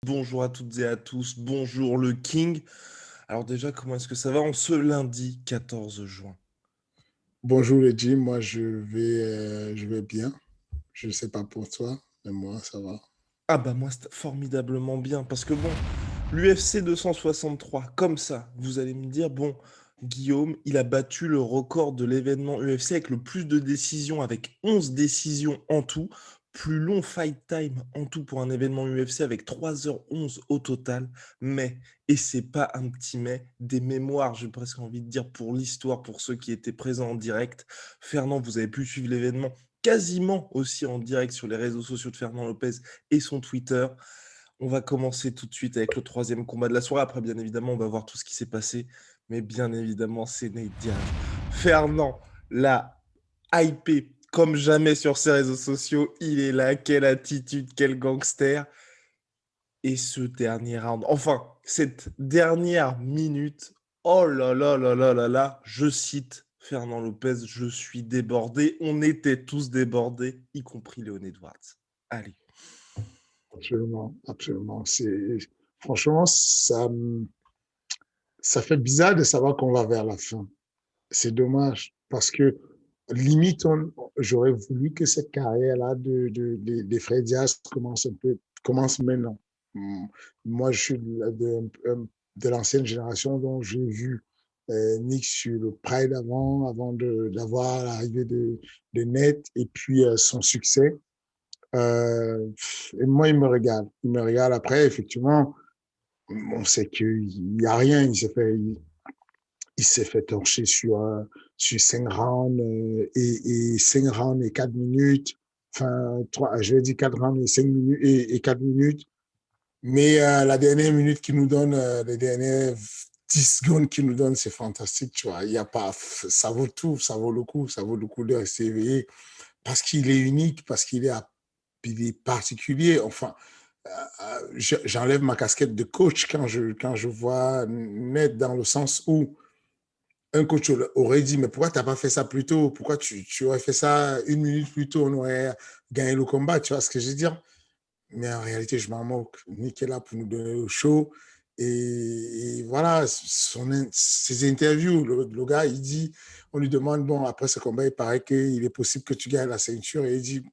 bonjour à toutes et à tous, bonjour le King. Alors déjà, comment est-ce que ça va en ce lundi 14 juin? Bonjour Edgy, moi je vais bien. Je ne sais pas pour toi, mais moi ça va. Ah bah moi, c'est formidablement bien, parce que bon, l'UFC 263, comme ça, vous allez me dire, bon, Guillaume, il a battu le record de l'événement UFC avec le plus de décisions, avec 11 décisions en tout, plus long fight time en tout pour un événement UFC avec 3h11 au total, mais, et c'est pas un petit mais, des mémoires, j'ai presque envie de dire, pour l'histoire, pour ceux qui étaient présents en direct. Fernand, vous avez pu suivre l'événement quasiment aussi en direct sur les réseaux sociaux de Fernand Lopez et son Twitter. On va commencer tout de suite avec le troisième combat de la soirée. Après, bien évidemment, on va voir tout ce qui s'est passé. Mais bien évidemment, c'est Nate Diaz. Fernand l'a hypé comme jamais sur ses réseaux sociaux. Il est là, quelle attitude, quel gangster. Et ce dernier round, enfin, cette dernière minute, oh là là là là là là, je cite Fernand Lopez, je suis débordé. On était tous débordés, y compris Léon Edwards. Allez. Absolument, absolument. Franchement, ça fait bizarre de savoir qu'on va vers la fin. C'est dommage parce que limite, j'aurais voulu que cette carrière-là des frères Diaz commence maintenant. Moi, je suis de l'ancienne génération dont j'ai vu Nick sur le Pride avant d'avoir l'arrivée de Net et puis son succès. Et moi, il me régale. Il me régale. Après, effectivement, on sait qu'il n'y a rien. Il s'est fait torcher sur 5 rounds et 5 rounds et 4 minutes. Enfin, je vais dire 4 rounds et 5 minutes et 4 minutes. Mais la dernière minute qu'il nous donne, les dernières 10 secondes qu'il nous donne, c'est fantastique, tu vois. Il y a pas, ça vaut tout, ça vaut le coup de rester éveillé parce qu'il est unique, parce il est particulier. Enfin, j'enlève ma casquette de coach quand je vois Ned dans le sens où un coach aurait dit, mais pourquoi tu n'as pas fait ça plus tôt? Pourquoi tu aurais fait ça une minute plus tôt? On aurait gagné le combat, tu vois ce que je veux dire? Mais en réalité, je m'en moque. Nick est là pour nous donner le show. Et voilà, ses interviews, le gars, il dit, on lui demande, bon, après ce combat, il paraît qu'il est possible que tu gagnes la ceinture. Et il dit,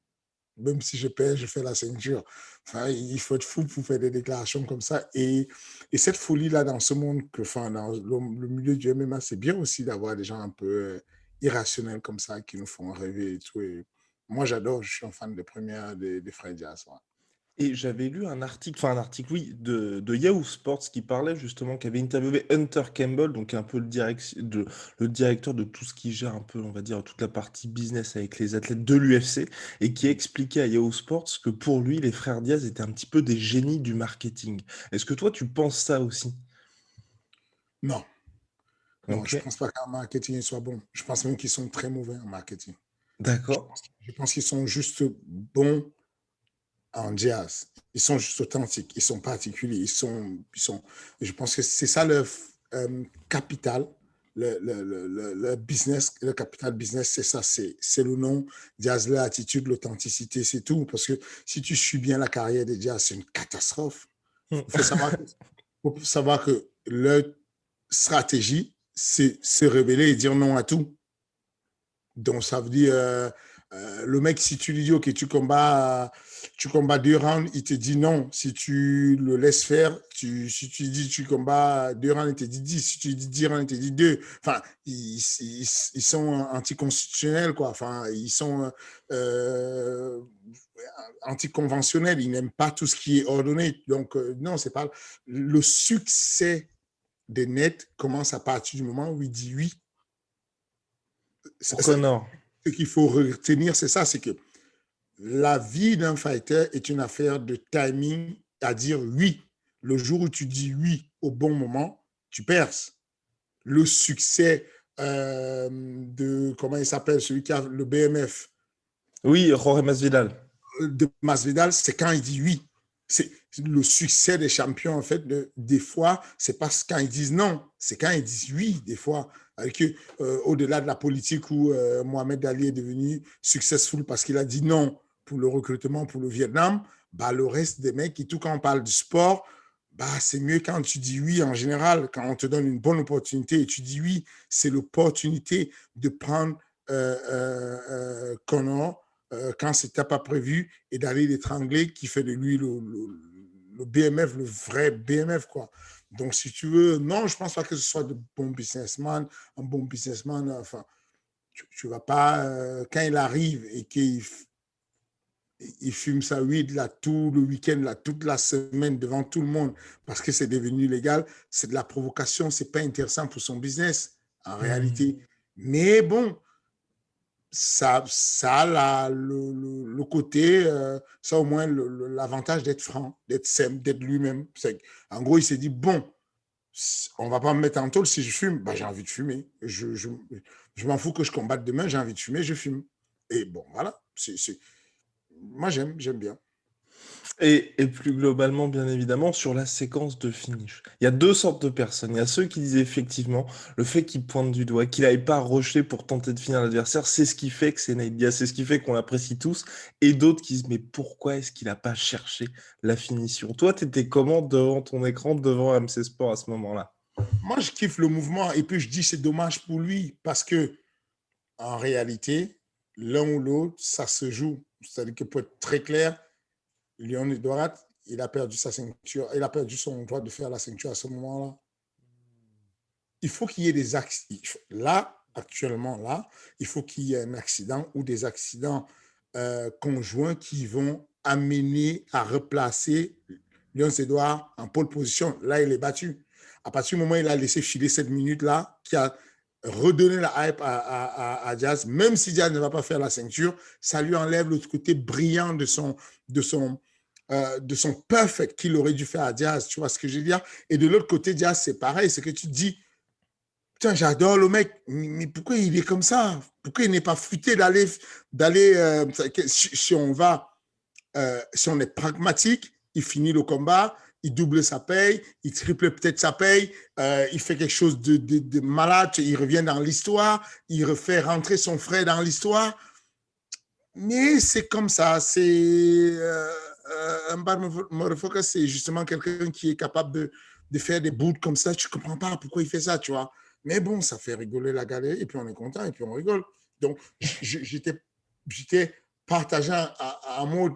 même si je perds, je fais la ceinture. Enfin, il faut être fou pour faire des déclarations comme ça. Et cette folie-là dans ce monde, enfin, dans le milieu du MMA, c'est bien aussi d'avoir des gens un peu irrationnels comme ça qui nous font rêver et tout. Et moi, j'adore, je suis un fan des premières des frères Diaz. Ouais. Et j'avais lu un article, oui, de Yahoo Sports qui parlait justement, qui avait interviewé Hunter Campbell, donc un peu le directeur de tout ce qui gère un peu, on va dire, toute la partie business avec les athlètes de l'UFC, et qui expliquait à Yahoo Sports que pour lui, les frères Diaz étaient un petit peu des génies du marketing. Est-ce que toi, tu penses ça aussi? Non, non, Ok, je ne pense pas qu'en marketing, ils soient bons. Je pense même qu'ils sont très mauvais en marketing. d'accord. Je pense qu'ils sont juste bons en jazz. Ils sont juste authentiques, ils sont particuliers, je pense que c'est ça leur capital, le business, le capital business, c'est ça, c'est le nom, jazz, l'attitude, l'authenticité, c'est tout. Parce que si tu suis bien la carrière des jazz, c'est une catastrophe. Hmm. Il faut savoir que leur stratégie, c'est se révéler et dire non à tout. Donc, ça veut dire, le mec, si tu lui dis, OK, tu combats 2 rounds, il te dit non. Si tu le laisses faire, si tu dis tu combats 2 rounds, il te dit 10. Si tu dis 10 rounds, il te dit 2. Enfin, ils sont anticonstitutionnels, quoi. Enfin, ils sont anticonventionnels. Ils n'aiment pas tout ce qui est ordonné. Donc, non, c'est pas. Le succès des nets commence à partir du moment où il dit oui. Pour Connor. Ce qu'il faut retenir, c'est ça, c'est que la vie d'un fighter est une affaire de timing, à dire oui. Le jour où tu dis oui au bon moment, tu perces. Le succès de, comment il s'appelle, celui qui a le BMF, Oui, Jorge Masvidal. de Masvidal, c'est quand il dit oui. C'est le succès des champions, en fait, des fois, c'est pas quand ils disent non, c'est quand ils disent oui, des fois. Au-delà de la politique où Mohamed Ali est devenu successful parce qu'il a dit non pour le recrutement pour le Vietnam, bah, le reste des mecs, et tout quand on parle du sport, bah, c'est mieux quand tu dis oui en général, quand on te donne une bonne opportunité et tu dis oui, c'est l'opportunité de prendre Connor quand c'était pas prévu et d'aller l'étrangler qui fait de lui le BMF, le vrai BMF, quoi. Donc, si tu veux, non, je pense pas que ce soit de bon businessman, un bon businessman, enfin, tu vas pas, quand il arrive et qu'il il fume sa weed là tout le week-end, là, toute la semaine devant tout le monde parce que c'est devenu légal, c'est de la provocation, c'est pas intéressant pour son business en réalité. Mais bon, ça a le côté, ça au moins l'avantage d'être franc, d'être simple, d'être lui-même. En gros, il s'est dit, bon, on va pas me mettre en tôle si je fume, bah, j'ai envie de fumer. Je m'en fous que je combatte demain, j'ai envie de fumer, je fume. Et bon, voilà, moi j'aime bien. Et plus globalement, bien évidemment, sur la séquence de finish. Il y a deux sortes de personnes. Il y a ceux qui disent effectivement le fait qu'il pointe du doigt, qu'il n'aille pas rusher pour tenter de finir l'adversaire, c'est ce qui fait que c'est Nate Diaz, c'est ce qui fait qu'on l'apprécie tous. Et d'autres qui disent mais pourquoi est-ce qu'il n'a pas cherché la finition? Toi, t'étais comment devant ton écran, devant MC Sport à ce moment-là? Moi, je kiffe le mouvement et puis je dis c'est dommage pour lui parce que en réalité, l'un ou l'autre, ça se joue. C'est-à-dire que pour être très clair, Léon Edouard, il a perdu sa ceinture, il a perdu son droit de faire la ceinture à ce moment-là. Il faut qu'il y ait des accidents. Là, actuellement, là, il faut qu'il y ait un accident ou des accidents conjoints qui vont amener à replacer Léon Edouard en pole position. Là, il est battu. À partir du moment où il a laissé filer cette minute-là, qui a redonné la hype à Diaz, même si Diaz ne va pas faire la ceinture, ça lui enlève le côté brillant de son perfect qu'il aurait dû faire à Diaz. Tu vois ce que je veux dire? Et de l'autre côté, Diaz, c'est pareil. C'est que tu te dis, putain, j'adore le mec, mais pourquoi il est comme ça? Pourquoi il n'est pas futé d'aller si on va, si on est pragmatique, il finit le combat, il double sa paye, il triple peut-être sa paye, il fait quelque chose de malade, il revient dans l'histoire, il refait rentrer son frère dans l'histoire. Mais c'est comme ça, c'est un bad motherfucker, c'est justement quelqu'un qui est capable de faire des bouts comme ça. Tu ne comprends pas pourquoi il fait ça, tu vois. Mais bon, ça fait rigoler la galerie, et puis on est content, et puis on rigole. Donc, j'étais partagé en mode,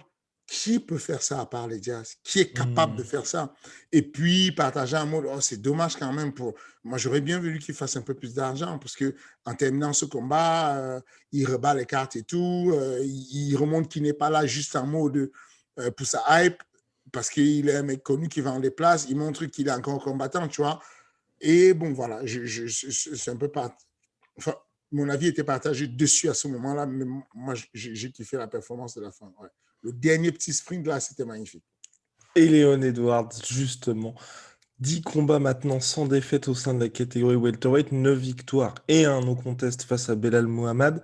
qui peut faire ça à part les Jazz? Qui est capable de faire ça? Et puis, partagé en mode, oh, c'est dommage quand même pour... Moi, j'aurais bien voulu qu'il fasse un peu plus d'argent, parce qu'en terminant ce combat, il rebat les cartes et tout, il remonte qu'il n'est pas là juste en mode pour sa hype, parce qu'il est un mec connu qui vend des places, il montre qu'il est encore combattant, tu vois. Et bon, voilà, c'est un peu enfin, mon avis était partagé dessus à ce moment-là, mais moi, j'ai kiffé la performance de la fin. Ouais. Le dernier petit sprint, là, c'était magnifique. Et Léon Edwards, justement, 10 combats maintenant sans défaite au sein de la catégorie welterweight, 9 victoires et un no contest face à Belal Mohamed,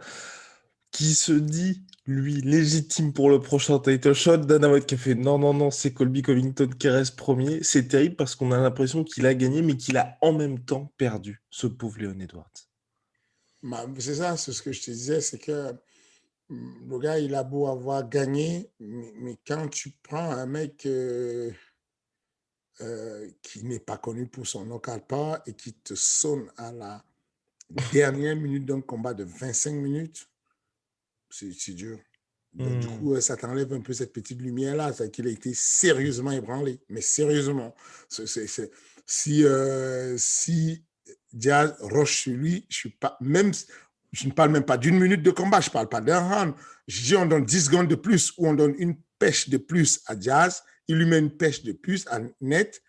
qui se dit, lui, légitime pour le prochain title shot. Dana White qui a fait non, non, non, c'est Colby Covington qui reste premier. C'est terrible parce qu'on a l'impression qu'il a gagné, mais qu'il a en même temps perdu, ce pauvre Léon Edwards. Bah, c'est ça, c'est ce que je te disais, c'est que le gars, il a beau avoir gagné, mais quand tu prends un mec qui n'est pas connu pour son knockout power et qui te sonne à la dernière minute d'un combat de 25 minutes, c'est dur. Donc, du coup, ça t'enlève un peu cette petite lumière-là, c'est qu'il a été sérieusement ébranlé, mais sérieusement. Si Diaz rush sur lui, je ne parle même pas d'une minute de combat, je ne parle pas d'un round. Je dis on donne 10 secondes de plus ou on donne une pêche de plus à Diaz, il lui met une pêche de plus à Net,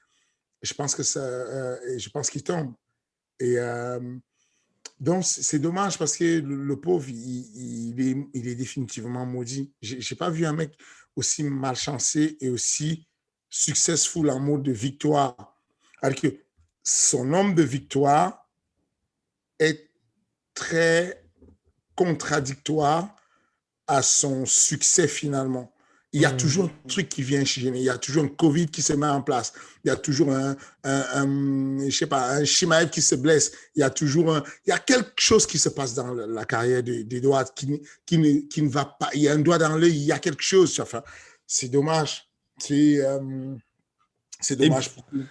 je pense je pense qu'il tombe. Et donc, c'est dommage parce que le pauvre, il est définitivement maudit. Je n'ai pas vu un mec aussi malchancé et aussi successful en mode de victoire. Alors que son nombre de victoires est très contradictoire à son succès finalement. Il y a toujours un truc qui vient gêner. Il y a toujours un Covid qui se met en place. Il y a toujours je sais pas, un Chimaev qui se blesse. Il y a toujours il y a quelque chose qui se passe dans la carrière d'Edouard qui ne va pas. Il y a un doigt dans l'œil, il y a quelque chose. Enfin, c'est dommage. C'est Et, dommage pour lui.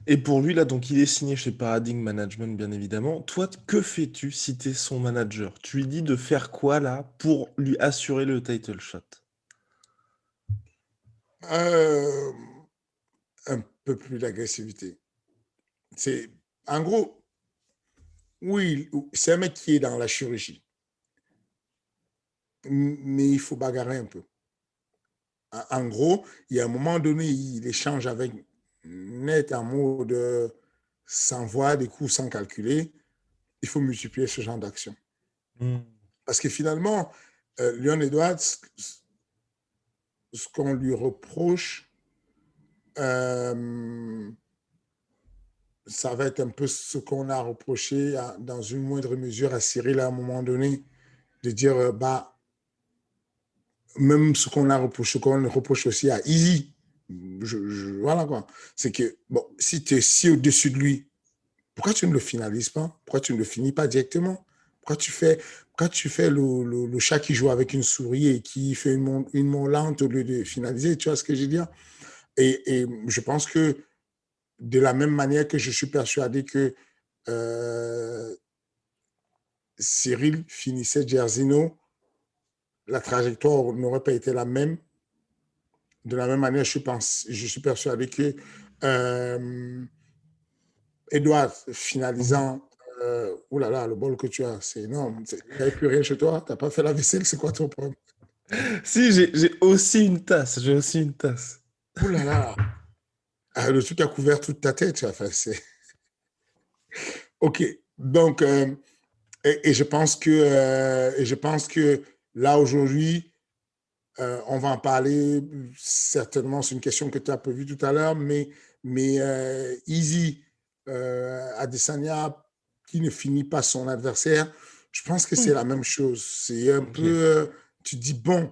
et pour lui, là, donc il est signé chez Paradigm Management, bien évidemment. Toi, que fais-tu si tu es son manager? Tu lui dis de faire quoi, là, pour lui assurer le title shot? Euh, un peu plus d'agressivité. C'est, en gros, oui, c'est un mec qui est dans la chirurgie, mais il faut bagarrer un peu. En gros, il y a un moment donné, il échange avec Net en mode s'envoie des coups sans calculer. Il faut multiplier ce genre d'action. Hmm. Parce que finalement, Leon Edwards, ce qu'on lui reproche, euh, ça va être un peu ce qu'on a reproché dans une moindre mesure à Cyril à un moment donné, de dire, bah, même ce qu'on a reproché, qu'on reproche aussi à Easy. Voilà quoi. C'est que, bon, si tu es si au-dessus de lui, pourquoi tu ne le finalises pas? Pourquoi tu ne le finis pas directement? Pourquoi tu fais le chat qui joue avec une souris et qui fait une main lente au lieu de finaliser? Tu vois ce que je veux dire? Et je pense que de la même manière que je suis persuadé que euh, Cyril finissait Jerzino, la trajectoire n'aurait pas été la même. De la même manière, je suis persuadé que Edouard, Mhm. finalisant, oh là là, le bol que tu as, c'est énorme. Il n'y avait plus rien chez toi, tu n'as pas fait la vaisselle, c'est quoi ton problème? Si, j'ai aussi une tasse, j'ai aussi une tasse. Oh là là, le truc a couvert toute ta tête. Enfin, c'est... OK, donc, et je pense que là, aujourd'hui, on va en parler certainement, c'est une question que tu as prévue tout à l'heure, mais Easy Adesanya qui ne finit pas son adversaire, je pense que c'est la même chose. C'est un peu, Ok. tu te dis, bon,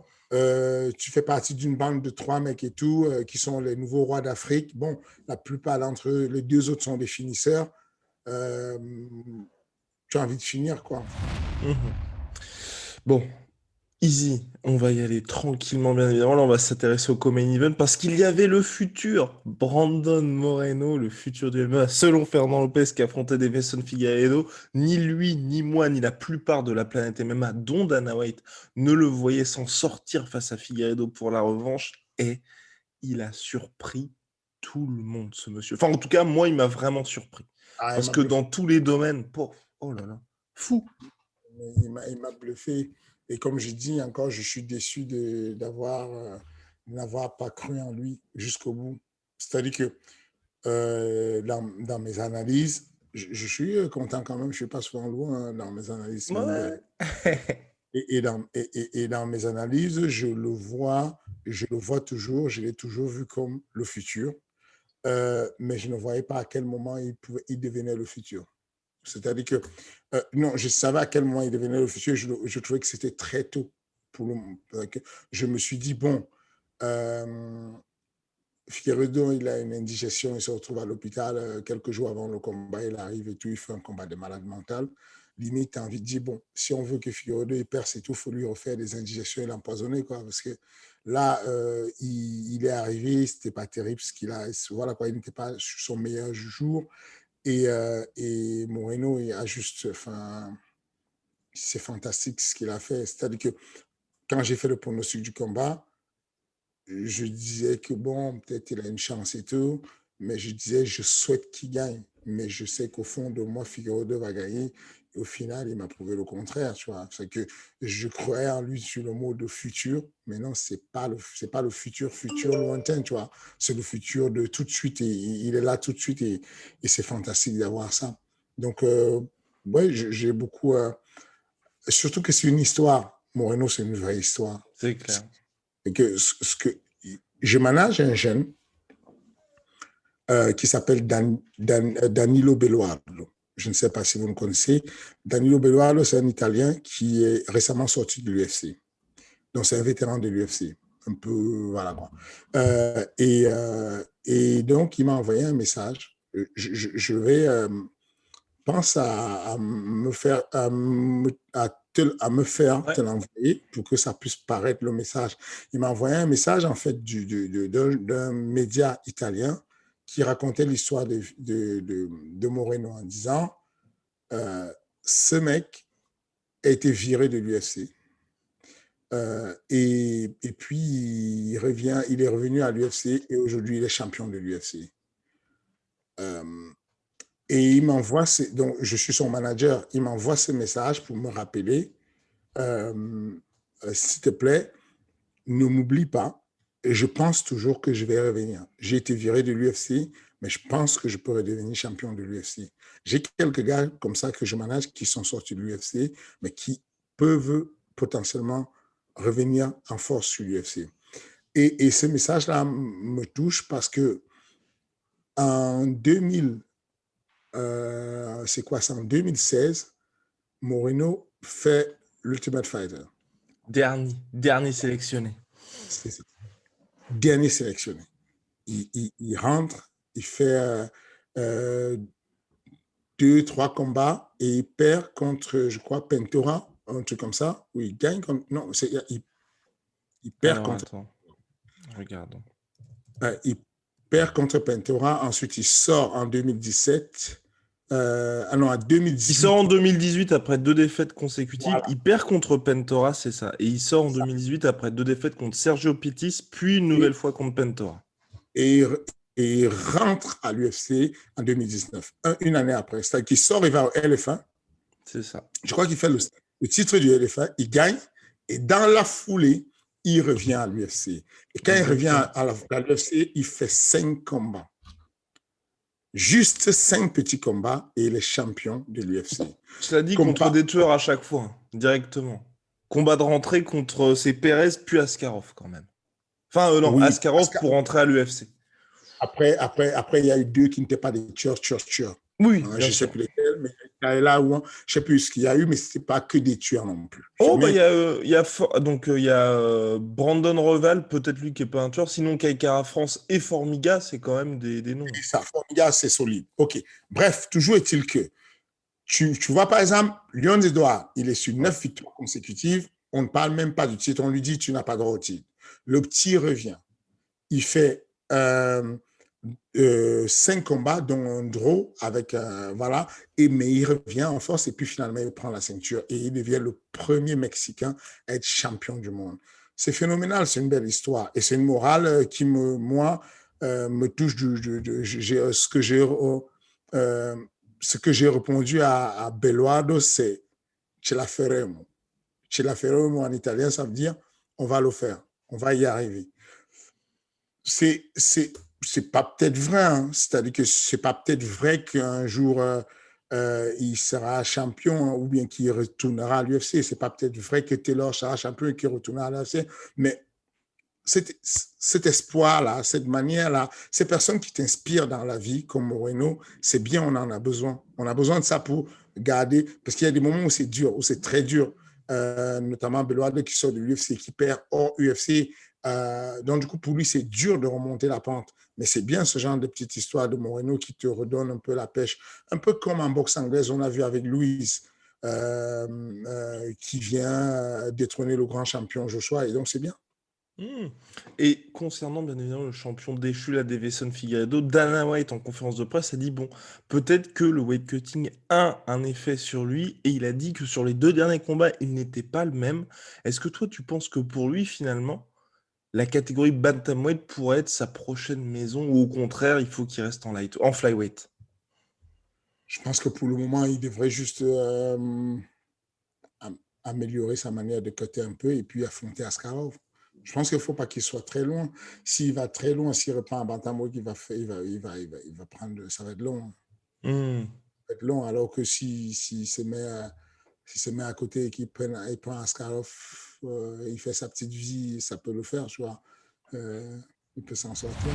tu fais partie d'une bande de 3 mecs et tout, qui sont les nouveaux rois d'Afrique. Bon, la plupart d'entre eux, les 2 autres sont des finisseurs. Euh, tu as envie de finir, quoi. Mhm. Bon, easy, on va y aller tranquillement, bien évidemment. Là, on va s'intéresser au co-main event parce qu'il y avait le futur Brandon Moreno, le futur du MMA, selon Fernand Lopez qui affrontait Davison Figueiredo. Ni lui, ni moi, ni la plupart de la planète MMA, dont Dana White, ne le voyait s'en sortir face à Figueiredo pour la revanche. Et il a surpris tout le monde, ce monsieur. Enfin, en tout cas, moi, il m'a vraiment surpris. Ah, il Parce m'a que bluffé. dans tous les domaines, oh là là, fou. Il m'a bluffé. Et comme je dis encore, je suis déçu n'avoir pas cru en lui jusqu'au bout. C'est-à-dire que dans mes analyses, je suis content quand même, je ne suis pas souvent loin dans mes analyses, mine de rien. Ouais. Et dans mes analyses, je le vois toujours, je l'ai toujours vu comme le futur, mais je ne voyais pas à quel moment il devenait le futur. C'est-à-dire que, non, je savais à quel moment il devenait le futur. Je trouvais que c'était très tôt. Pour le, je me suis dit, bon, euh, Figueredo, il a une indigestion, il se retrouve à l'hôpital quelques jours avant le combat, il arrive et tout, il fait un combat de malade mental. Limite, tu as envie de dire, bon, si on veut que Figueredo il perce et tout, il faut lui refaire des indigestions et l'empoisonner, quoi, parce que là, il est arrivé, c'était pas terrible ce qu'il a, voilà, quoi, il n'était pas sur son meilleur jour. Et Moreno a juste, enfin, c'est fantastique ce qu'il a fait. C'est-à-dire que quand j'ai fait le pronostic du combat, je disais que bon, peut-être il a une chance et tout, mais je disais, je souhaite qu'il gagne. Mais je sais qu'au fond de moi, Figueroa va gagner. Et au final, il m'a prouvé le contraire, tu vois. C'est que je croyais en lui sur le mot de futur, mais non, c'est pas le futur, futur lointain, tu vois. C'est le futur de tout de suite et il est là tout de suite et c'est fantastique d'avoir ça. Donc, ouais, j'ai beaucoup, surtout que c'est une histoire. Moreno, c'est une vraie histoire. C'est clair. Et que ce que je manage un jeune qui s'appelle Danilo Belluardo. Je ne sais pas si vous le connaissez. Danilo Belluardo, c'est un Italien qui est récemment sorti de l'UFC. Donc, c'est un vétéran de l'UFC. un peu, voilà quoi. Et donc, il m'a envoyé un message. Je vais, pense à me faire, à me faire te Ouais. l'envoyer pour que ça puisse paraître le message. Il m'a envoyé un message, en fait, d'un média italien qui racontait l'histoire de Moreno en disant ce mec a été viré de l'UFC. Et puis, il est revenu à l'UFC et aujourd'hui, il est champion de l'UFC. Et il m'envoie, donc je suis son manager, il m'envoie ce message pour me rappeler, s'il te plaît, ne m'oublie pas. Et je pense toujours que je vais revenir. J'ai été viré de l'UFC, mais je pense que je pourrais devenir champion de l'UFC. J'ai quelques gars comme ça que je manage qui sont sortis de l'UFC, mais qui peuvent potentiellement revenir en force sur l'UFC. Et ce message-là me touche parce que en 2000, c'est quoi ça, en 2016, Moreno fait l'Ultimate Fighter. Dernier sélectionné. C'est ça. Dernier sélectionné. Il rentre, il fait 2-3 combats et il perd contre, je crois, Pentora, un truc comme ça, où il gagne contre. Non, il perd Alors, contre. attends, regardons. Il perd contre Pentora, ensuite il sort en 2017. Non, en 2018. Il sort en 2018 après 2 défaites consécutives. Voilà. Il perd contre Pentora, c'est ça. Et il sort en 2018 après 2 défaites contre Sergio Pettis, puis une nouvelle fois contre Pentora. Et il rentre à l'UFC en 2019, une année après. C'est-à-dire qu'il sort, il va au LFA. C'est ça. Je crois qu'il fait le titre du LFA, il gagne, et dans la foulée, il revient à l'UFC. Et quand il revient à l'UFC, il fait 5 combats. Juste 5 petits combats et il est champion de l'UFC. Cela dit, contre des tueurs à chaque fois, directement. Combat de rentrée contre c'est Perez puis Askarov quand même. Enfin, non, oui, Askarov pour rentrer à l'UFC. Après, il y a eu 2 qui n'étaient pas des tueurs. Oui, je ne sais plus lesquels, mais là où je ne sais plus ce qu'il y a eu, mais ce n'était pas que des tueurs non plus. Oh, bah, il y a Brandon Reval, peut-être lui qui n'est pas un tueur, sinon Kaikara France et Formiga, c'est quand même des noms. Et ça, Formiga, c'est solide. OK. Bref, toujours est-il que tu vois, par exemple, Leon Edouard, il est sur 9 victoires consécutives. On ne parle même pas du titre. On lui dit, tu n'as pas droit au titre. Le petit revient. Il fait 5 combats, dont un draw avec, voilà. Mais il revient en force et puis finalement, il prend la ceinture et il devient le premier Mexicain à être champion du monde. C'est phénoménal, c'est une belle histoire. Et c'est une morale qui, me touche. Ce que j'ai répondu à Beloardo, c'est ce la faremo. Ce la faremo en italien, ça veut dire on va le faire, on va y arriver. C'est pas peut-être vrai, hein. C'est-à-dire que c'est pas peut-être vrai qu'un jour il sera champion, hein, ou bien qu'il retournera à l'UFC. C'est pas peut-être vrai que Taylor sera champion et qu'il retournera à l'UFC, mais cet espoir-là, cette manière-là, ces personnes qui t'inspirent dans la vie, comme Moreno, c'est bien, on en a besoin. On a besoin de ça pour garder, parce qu'il y a des moments où c'est dur, où c'est très dur, notamment Beloardo qui sort de l'UFC, qui perd hors UFC. Donc, du coup, pour lui, c'est dur de remonter la pente. Mais c'est bien ce genre de petite histoire de Moreno qui te redonne un peu la pêche. Un peu comme en boxe anglaise, on a vu avec Louise, qui vient détrôner le grand champion Joshua. Et donc, c'est bien. Et concernant bien évidemment le champion déchu, la Davison Figueiredo, Dana White en conférence de presse a dit bon, peut-être que le weight cutting a un effet sur lui, et il a dit que sur les 2 derniers combats, il n'était pas le même. Est-ce que toi tu penses que pour lui finalement, la catégorie bantamweight pourrait être sa prochaine maison, ou au contraire, il faut qu'il reste en flyweight? Je pense que pour le moment, il devrait juste améliorer sa manière de cutter un peu et puis affronter Askarov. Je pense qu'il ne faut pas qu'il soit très loin. S'il va très loin, s'il reprend un bantamweight, il va prendre, ça va être long. Ça va être long, alors que s'il se met à côté et qu'il prend Askarov, il fait sa petite vie, ça peut le faire, tu vois. Il peut s'en sortir.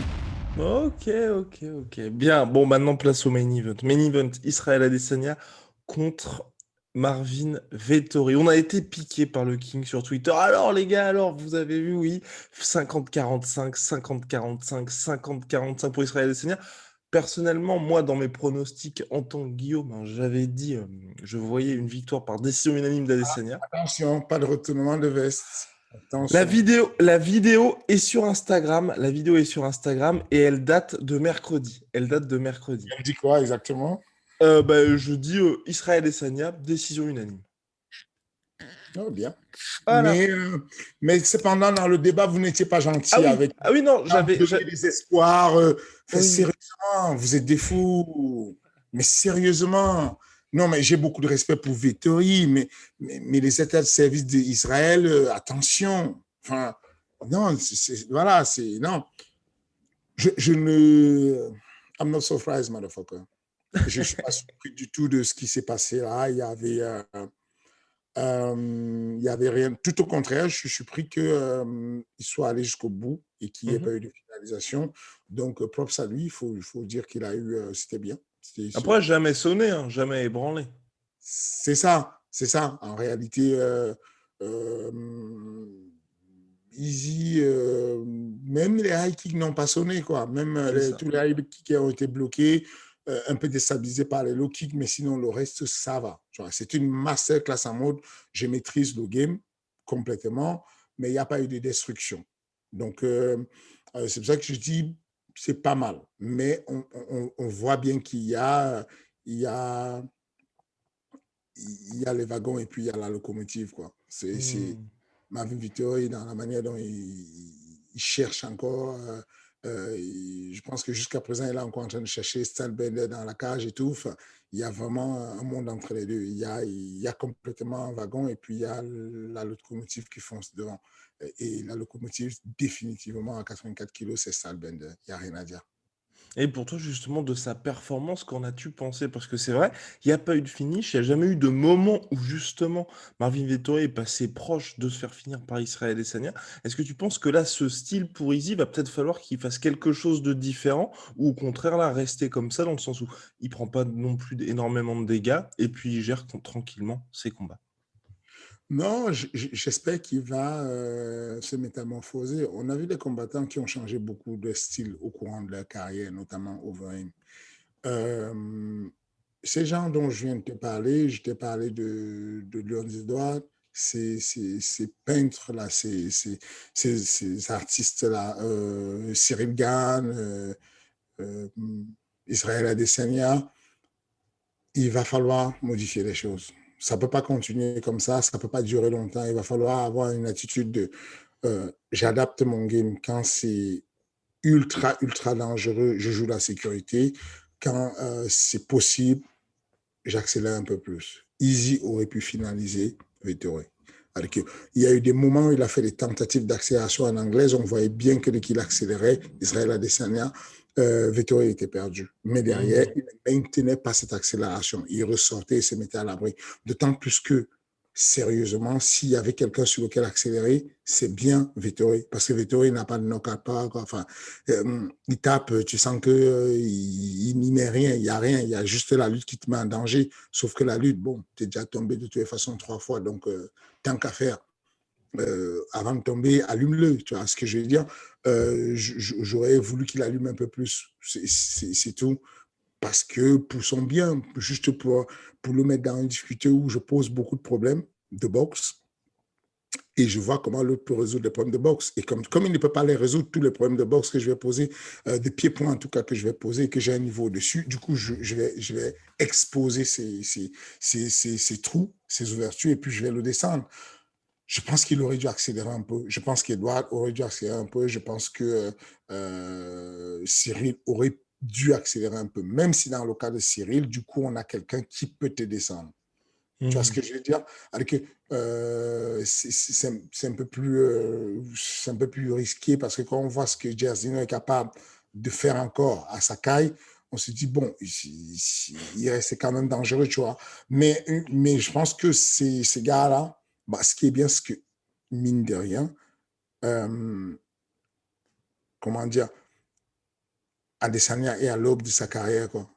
Ok. Bien, bon, maintenant place au main event. Main event, Israel Adesanya contre Marvin Vettori. On a été piqué par le King sur Twitter. Alors les gars, alors vous avez vu, oui, 50-45, 50-45, 50-45 pour Israël Adesanya. Personnellement, moi, dans mes pronostics en tant que Guillaume, hein, j'avais dit, je voyais une victoire par décision unanime d'Adesanya. Attention, pas de retournement de veste. La Attention. vidéo, la vidéo est sur Instagram. La vidéo est sur Instagram et elle date de mercredi. Elle date de mercredi. Elle dit quoi exactement? Je dis Israël Adesanya, décision unanime. Oh, bien. Voilà. Mais cependant, dans le débat, vous n'étiez pas Ah gentil oui, avec ah oui, non, vous donner des espoirs. oui. Sérieusement, vous êtes des fous. Mais sérieusement. Non, mais j'ai beaucoup de respect pour Vettori, mais les états de service d'Israël, attention. Enfin, non, voilà, c'est. Non. Je ne. I'm not surprised, motherfucker. Je ne suis pas surpris du tout de ce qui s'est passé là. Il y avait rien. Tout au contraire, je suis surpris qu'il soit allé jusqu'au bout et qu'il n'y ait Mhm. pas eu de finalisation. Donc, props à lui. Il faut dire qu'il a eu. C'était bien. Après, jamais sonné, hein, jamais ébranlé. C'est ça. C'est ça. En réalité, euh, Easy, même les high kicks n'ont pas sonné, quoi. Même C'est ça. tous les high kicks ont été bloqués, un peu déstabilisés par les low kicks, mais sinon le reste, ça va. C'est une masterclass en mode, je maîtrise le game complètement, mais il n'y a pas eu de destruction. Donc, c'est pour ça que je dis, c'est pas mal. Mais on voit bien il y a, il y a les wagons et puis il y a la locomotive, quoi. C'est Hmm. Marvin Vittori dans la manière dont il cherche encore. Je pense que jusqu'à présent, il est encore en train de chercher Stylebender dans la cage et tout. Enfin, il y a vraiment un monde entre les deux. Il y a complètement un wagon et puis il y a la locomotive qui fonce devant. Et la locomotive, définitivement, à 84 kilos, c'est Stylebender. Il n'y a rien à dire. Et pour toi, justement, de sa performance, qu'en as-tu pensé? Parce que c'est vrai, il n'y a pas eu de finish, il n'y a jamais eu de moment où, justement, Marvin Vettori est passé proche de se faire finir par Israël Adesanya. Est-ce que tu penses que là, ce style pour Izzy, va peut-être falloir qu'il fasse quelque chose de différent, ou au contraire, là, rester comme ça, dans le sens où il prend pas non plus énormément de dégâts, et puis il gère tranquillement ses combats? Non, j'espère qu'il va se métamorphoser. On a vu des combattants qui ont changé beaucoup de style au courant de leur carrière, notamment Overeem. Euh, Ces gens dont je viens de te parler, je t'ai parlé de Leon Edouard, ces peintres-là, ces artistes-là, Cyril Gann, euh, Israël Adesanya, il va falloir modifier les choses. Ça ne peut pas continuer comme ça ne peut pas durer longtemps. Il va falloir avoir une attitude de j'adapte mon game quand c'est ultra, ultra dangereux, je joue la sécurité. Quand c'est possible, j'accélère un peu plus. Easy aurait pu finaliser Vettori. Il y a eu des moments où il a fait des tentatives d'accélération en anglaise. On voyait bien que dès qu'il accélérait, Israël Adesanya, Vettori était perdu. Mais derrière, Mhm. il ne maintenait pas cette accélération. Il ressortait et se mettait à l'abri. D'autant plus que, sérieusement, s'il y avait quelqu'un sur lequel accélérer, c'est bien Vettori. Parce que Vettori n'a pas de knock-out power. Enfin, il tape, tu sens qu'il il n'y met rien, il n'y a rien. Il y a juste la lutte qui te met en danger. Sauf que la lutte, bon, tu es déjà tombé de toutes les façons 3 fois. Donc, tant qu'à faire, avant de tomber, allume-le. Tu vois ce que je veux dire? J'aurais voulu qu'il allume un peu plus. C'est tout. Parce que pour son bien, juste pour le mettre dans une difficulté où je pose beaucoup de problèmes de boxe, et je vois comment l'autre peut résoudre les problèmes de boxe. Et comme il ne peut pas les résoudre, tous les problèmes de boxe que je vais poser, de pieds-points en tout cas que je vais poser, que j'ai un niveau au-dessus, du coup, je vais exposer ces trous, ces ouvertures, et puis je vais le descendre. Je pense qu'il aurait dû accélérer un peu. Je pense qu'Edouard aurait dû accélérer un peu. Je pense que Cyril aurait dû accélérer un peu. Même si dans le cas de Cyril, du coup, on a quelqu'un qui peut te descendre. Tu vois ce Mhm. que je veux dire? Alors que c'est un peu plus risqué parce que quand on voit ce que Jairzinho est capable de faire encore à sa caille, on se dit, bon, c'est quand même dangereux, tu vois. Mais je pense que ces gars-là, bah, ce qui est bien, c'est que, mine de rien, euh, comment dire, Adesanya est à l'aube de sa carrière, quoi.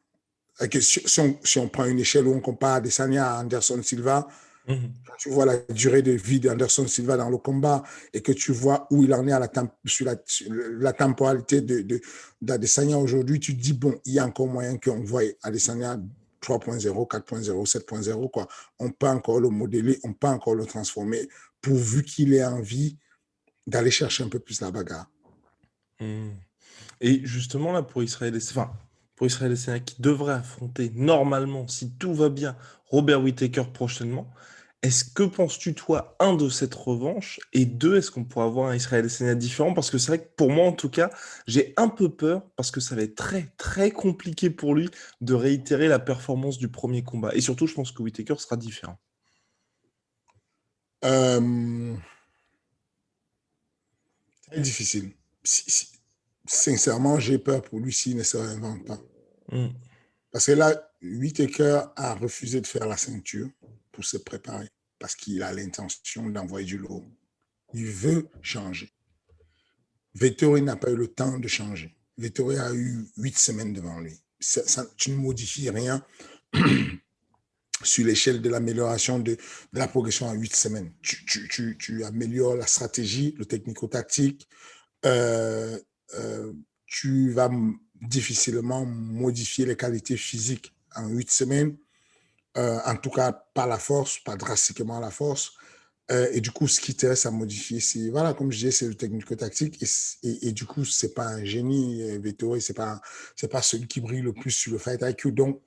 Si on prend une échelle où on compare Adesanya à Anderson Silva, Mhm. quand tu vois la durée de vie d'Anderson Silva dans le combat et que tu vois où il en est sur la temporalité d'Adesanya aujourd'hui, tu te dis, bon, il y a encore moyen qu'on voit Adesanya 3.0, 4.0, 7.0, quoi. On peut encore le modeler, on peut encore le transformer, pourvu qu'il ait envie d'aller chercher un peu plus la bagarre. Mhm. Et justement, là, pour Israël Adesanya qui devrait affronter normalement, si tout va bien, Robert Whittaker prochainement, est-ce que penses-tu, toi, un, de cette revanche, et deux, est-ce qu'on pourra avoir un Israël Adesanya différent? Parce que c'est vrai que pour moi, en tout cas, j'ai un peu peur, parce que ça va être très, très compliqué pour lui de réitérer la performance du premier combat. Et surtout, je pense que Whittaker sera différent. Euh, Très difficile. Sincèrement, j'ai peur pour lui s'il ne se réinvente pas. Hmm. Parce que là, Whittaker a refusé de faire la ceinture pour se préparer, parce qu'il a l'intention d'envoyer du lourd. Il veut changer. Vettori n'a pas eu le temps de changer. Vettori a eu 8 semaines devant lui. Tu ne modifies rien sur l'échelle de l'amélioration de la progression en 8 semaines. Tu améliores la stratégie, le technico-tactique. Euh, euh, Tu vas difficilement modifier les qualités physiques en 8 semaines. En tout cas, pas la force, pas drastiquement la force. Et du coup, ce qui te reste à modifier, c'est, voilà, comme je disais, c'est le technico-tactique. Et du coup, c'est pas un génie, Vettori, c'est pas celui qui brille le plus sur le fight IQ. Donc,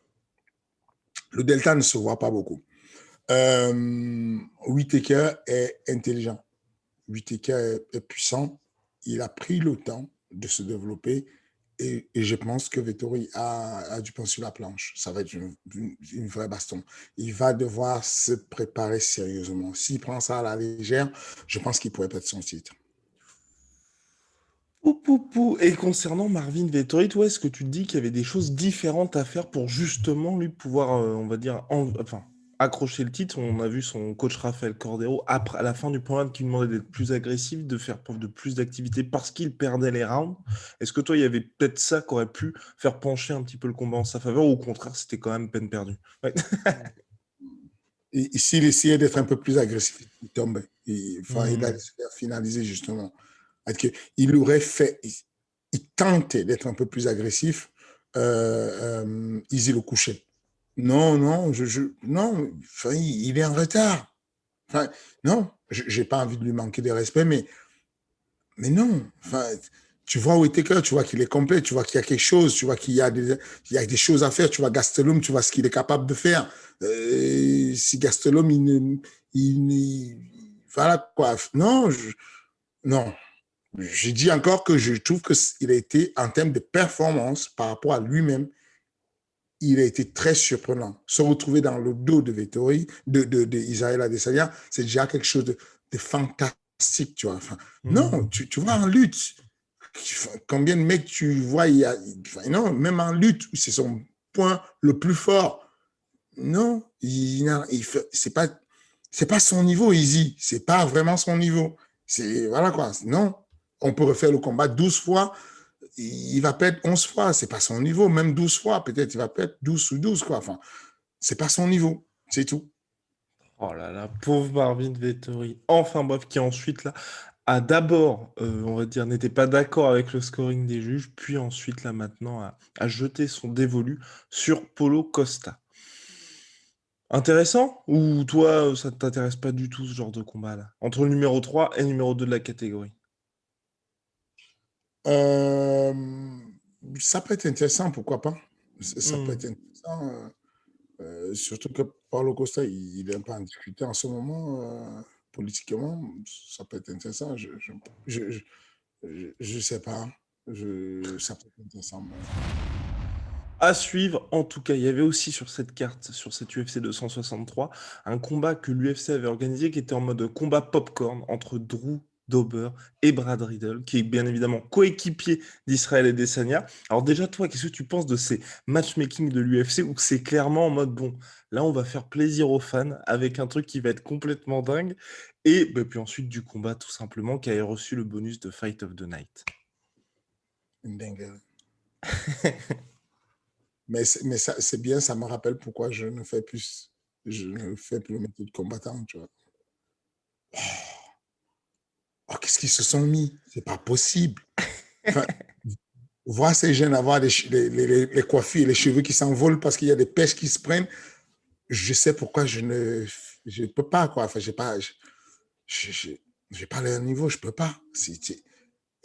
le delta ne se voit pas beaucoup. Whittaker est intelligent. Whittaker est puissant. Il a pris le temps de se développer. Et je pense que Vettori a du pain sur la planche. Ça va être une vraie baston. Il va devoir se préparer sérieusement. S'il prend ça à la légère, je pense qu'il pourrait perdre son titre. Pou, pou, pou. Et concernant Marvin Vettori, toi, est-ce que tu te dis qu'il y avait des choses différentes à faire pour justement lui pouvoir, on va dire, enfin, accrocher le titre? On a vu son coach Rafael Cordero, après, à la fin du programme, qui lui demandait d'être plus agressif, de faire preuve de plus d'activité parce qu'il perdait les rounds. Est-ce que toi, il y avait peut-être ça qui aurait pu faire pencher un petit peu le combat en sa faveur, ou au contraire, c'était quand même peine perdue? Ouais. Et s'il essayait d'être un peu plus agressif, il tombe. Enfin, il allait Hmm. se faire finaliser justement. Il aurait fait, il tentait d'être un peu plus agressif, Izzy le couchait. Non, non, non, enfin, il est en retard. Enfin, non, j'ai pas envie de lui manquer de respect, mais non. Enfin, tu vois Whittaker, tu vois qu'il est complet, tu vois qu'il y a quelque chose, tu vois il y a des choses à faire. Tu vois Gastelum, tu vois ce qu'il est capable de faire. Si Gastelum, voilà quoi. Non, non. Je dis encore que je trouve qu'il a été, en termes de performance par rapport à lui-même, il a été très surprenant. Se retrouver dans le dos de Vettori, de Israël Adesanya, c'est déjà quelque chose de fantastique, tu vois. Enfin, non, Hmm. tu vois en lutte, combien de mecs tu vois, enfin, non, même en lutte, c'est son point le plus fort. Non, c'est pas son niveau, Easy. C'est pas vraiment son niveau. C'est, voilà quoi. Non, on peut refaire le combat 12 fois. Il va perdre 11 fois. C'est pas son niveau. Même 12 fois, peut-être il va perdre 12 sur 12, quoi. Enfin, c'est pas son niveau. C'est tout. Oh là là, pauvre Marvin Vettori. Enfin bref, qui ensuite là a d'abord, on va dire, n'était pas d'accord avec le scoring des juges, puis ensuite là maintenant a jeté son dévolu sur Paulo Costa. Intéressant? Ou toi, ça ne t'intéresse pas du tout ce genre de combat-là? Entre le numéro 3 et le numéro 2 de la catégorie. Euh, Ça peut être intéressant, pourquoi pas. Ça peut Hmm. être intéressant. Surtout que Paulo Costa, il est un peu en difficulté en ce moment, politiquement. Ça peut être intéressant. Je sais pas. Ça peut être intéressant. À suivre, en tout cas, il y avait aussi sur cette carte, sur cette UFC 263, un combat que l'UFC avait organisé qui était en mode combat popcorn entre Drew Dober et Brad Riddle, qui est bien évidemment coéquipier d'Israël et Adesanya. Alors déjà, toi, qu'est-ce que tu penses de ces matchmaking de l'UFC où c'est clairement en mode, bon, là, on va faire plaisir aux fans avec un truc qui va être complètement dingue, et bah, puis ensuite du combat, tout simplement, qui a reçu le bonus de Fight of the Night. Une dinguerie. mais ça, c'est bien, ça me rappelle pourquoi je ne fais plus le métier de combattant, tu vois. Oh, qu'est-ce qu'ils se sont mis? C'est pas possible. Enfin, voir ces jeunes avoir les coiffures et les cheveux qui s'envolent parce qu'il y a des pêches qui se prennent, je sais pourquoi je peux pas, quoi. Enfin, j'ai pas leur niveau, je peux pas.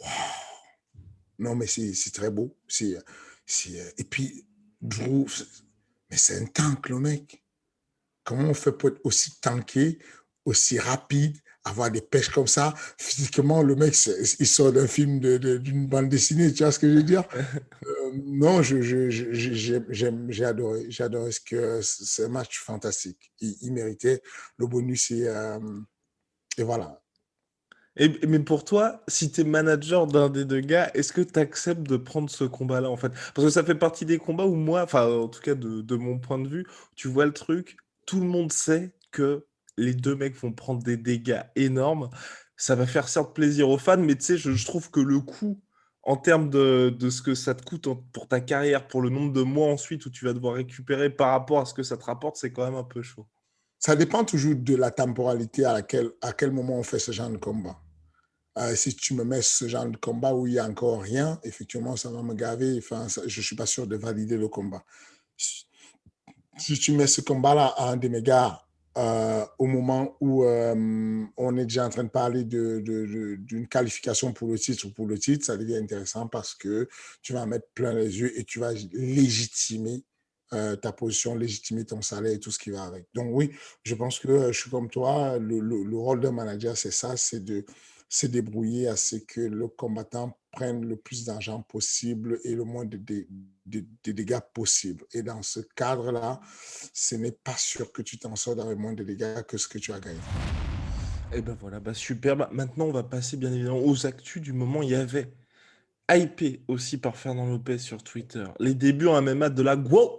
Wow. Non, mais c'est très beau. Et puis, Drew, mais c'est un tank, le mec. Comment on fait pour être aussi tanké, aussi rapide, avoir des pêches comme ça? Physiquement, le mec, il sort d'un film, d'une bande dessinée, tu vois ce que je veux dire? Non, j'ai adoré ce match fantastique. Il méritait le bonus et voilà. Mais pour toi, si tu es manager d'un des deux gars, est-ce que tu acceptes de prendre ce combat-là, en fait? Parce que ça fait partie des combats où moi, enfin, en tout cas de mon point de vue, tu vois le truc, tout le monde sait que les deux mecs vont prendre des dégâts énormes. Ça va faire certes plaisir aux fans, mais tu sais, je trouve que le coût, en termes de ce que ça te coûte pour ta carrière, pour le nombre de mois ensuite où tu vas devoir récupérer par rapport à ce que ça te rapporte, c'est quand même un peu chaud. Ça dépend toujours de la temporalité à quel moment on fait ce genre de combat. Si tu me mets ce genre de combat où il n'y a encore rien, effectivement, ça va me gaver. Enfin, je ne suis pas sûr de valider le combat. Si tu mets ce combat-là à un de mes gars au moment où on est déjà en train de parler d'une qualification pour le titre ou pour le titre, ça devient intéressant parce que tu vas mettre plein les yeux et tu vas légitimer ta position, légitimer ton salaire et tout ce qui va avec. Donc oui, je pense que je suis comme toi, le rôle d'un manager, c'est ça, c'est de se débrouiller à ce que le combattant prenne le plus d'argent possible et le moins de dégâts possible. Et dans ce cadre-là, ce n'est pas sûr que tu t'en sors dans le moins de dégâts que ce que tu as gagné. Et ben voilà, bah super. Bah, maintenant, on va passer bien évidemment aux actus du moment. Il y avait hypé aussi par Fernand Lopez sur Twitter. Les débuts en MMA de la GOAT,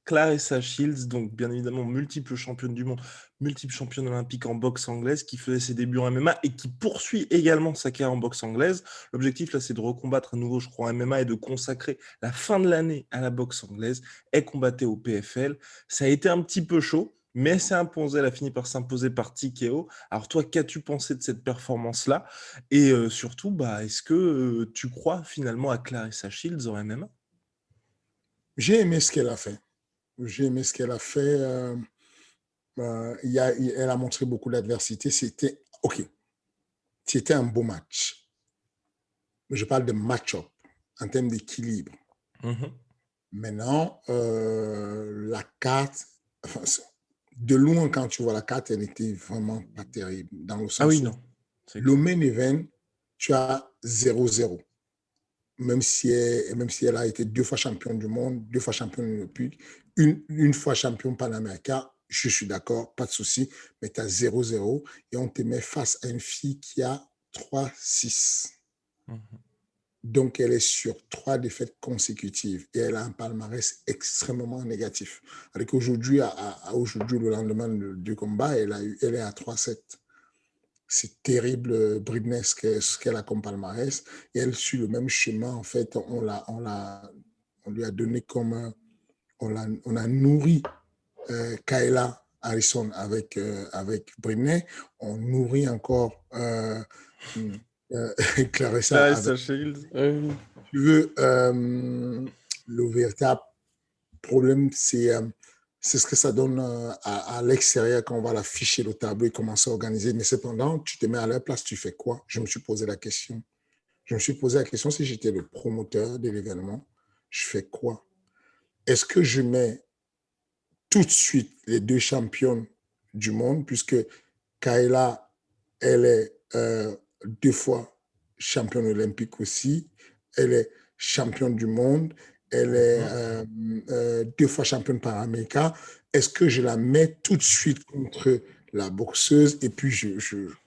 Clarissa Shields, donc bien évidemment multiple championne du monde, multiple championne olympique en boxe anglaise, qui faisait ses débuts en MMA et qui poursuit également sa carrière en boxe anglaise. L'objectif là, c'est de recombattre à nouveau, je crois, en MMA et de consacrer la fin de l'année à la boxe anglaise. Elle combattait au PFL. Ça a été un petit peu chaud. Mais c'est imposé, elle a fini par s'imposer par TKO. Alors toi, qu'as-tu pensé de cette performance-là? Et surtout, bah, est-ce que tu crois finalement à Clarissa Shields en MMA? J'ai aimé ce qu'elle a fait. J'ai aimé ce qu'elle a fait. Elle a montré beaucoup d'adversité. OK. C'était un beau match. Je parle de match-up en termes d'équilibre. Mhm. Maintenant, la carte, enfin, de loin, quand tu vois la carte, elle n'était vraiment pas terrible, dans le Ah oui, sens où non, c'est le clair. main event, tu as 0-0. Même si elle a été 2 fois championne du monde, 2 fois championne olympique, une fois championne panaméricain, je suis d'accord, pas de souci, mais tu as 0-0 et on te met face à une fille qui a 3-6. Mhm. Donc, elle est sur 3 défaites consécutives et elle a un palmarès extrêmement négatif. Avec aujourd'hui, aujourd'hui, le lendemain du combat, elle est à 3-7. C'est terrible, Britney, ce qu'elle a comme palmarès. Et elle suit le même chemin. En fait, on lui a donné on a nourri Kayla Harrison avec Britney. On nourrit encore Clarissa avec. Clarissa Shields. Tu veux, le véritable problème, c'est ce que ça donne à l'extérieur quand on va l'afficher le tableau et commencer à organiser. Mais cependant, tu te mets à leur place, tu fais quoi? Je me suis posé la question. Je me suis posé la question si j'étais le promoteur de l'événement, je fais quoi? Est-ce que je mets tout de suite les 2 championnes du monde, puisque Kayla, elle est 2 fois championne olympique aussi, elle est championne du monde, elle est Mhm. 2 fois championne panaméricaine. Est-ce que je la mets tout de suite contre la boxeuse et puis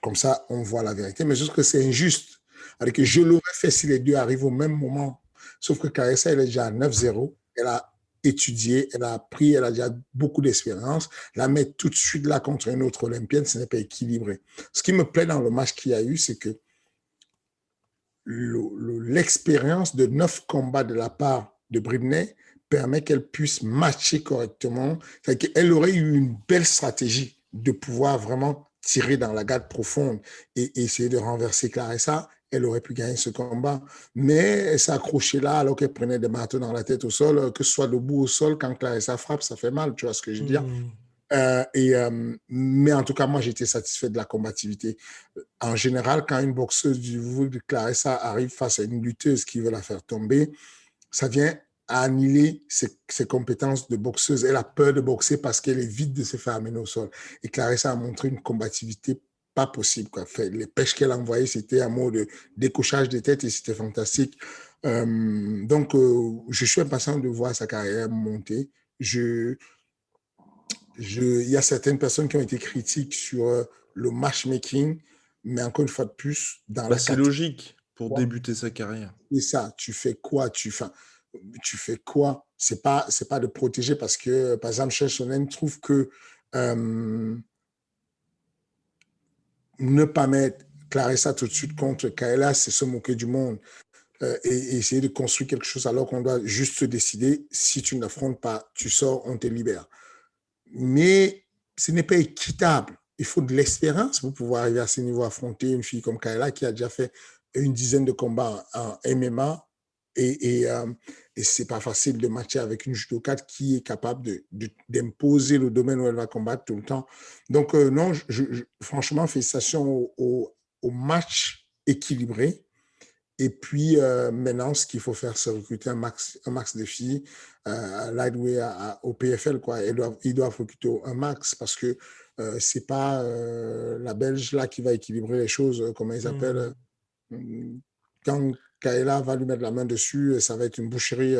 comme ça, on voit la vérité. Mais je trouve que c'est injuste. Alors que je l'aurais fait si les deux arrivent au même moment. Sauf que Caressa, elle est déjà à 9-0. Elle a étudié, elle a appris, elle a déjà beaucoup d'expérience. La mettre tout de suite là contre une autre Olympienne, ce n'est pas équilibré. Ce qui me plaît dans le match qu'il y a eu, c'est que l'expérience de 9 combats de la part de Britney permet qu'elle puisse matcher correctement. Elle aurait eu une belle stratégie de pouvoir vraiment tirer dans la garde profonde et essayer de renverser Clarissa. Elle aurait pu gagner ce combat. Mais elle s'est accrochée là alors qu'elle prenait des marteaux dans la tête au sol, que ce soit debout au sol, quand Clarissa frappe, ça fait mal, tu vois ce que je veux dire. Mais en tout cas, moi, j'étais satisfait de la combativité. En général, quand une boxeuse du niveau de Clarissa arrive face à une lutteuse qui veut la faire tomber, ça vient à annihiler ses compétences de boxeuse. Elle a peur de boxer parce qu'elle évite de se faire amener au sol. Et Clarissa a montré une combativité pas possible, quoi. Les pêches qu'elle a envoyées, c'était un mot de décochage de tête et c'était fantastique. Donc, je suis impatient de voir sa carrière monter. Il y a certaines personnes qui ont été critiques sur le matchmaking, mais encore une fois de plus, dans la C'est catégorie. logique pour débuter sa carrière. Et ça, tu fais quoi? Tu fais quoi? C'est pas de protéger parce que, par exemple, Sonnen trouve que ne pas mettre Clarissa tout de suite contre Kaela, c'est se moquer du monde et essayer de construire quelque chose alors qu'on doit juste se décider. Si tu n'affrontes pas, tu sors, on te libère. Mais ce n'est pas équitable. Il faut de l'expérience pour pouvoir arriver à ce niveau, affronter une fille comme Kayla qui a déjà fait une dizaine de combats en MMA et c'est pas facile de matcher avec une judokate qui est capable d'imposer le domaine où elle va combattre tout le temps. Donc, non, franchement, félicitations au match équilibré. Et puis, maintenant, ce qu'il faut faire, c'est recruter un max de filles lightweight au PFL, quoi. Ils doivent recruter un max parce que c'est pas la Belge là qui va équilibrer les choses, comment ils appellent. Quand Kaela va lui mettre la main dessus, ça va être une boucherie.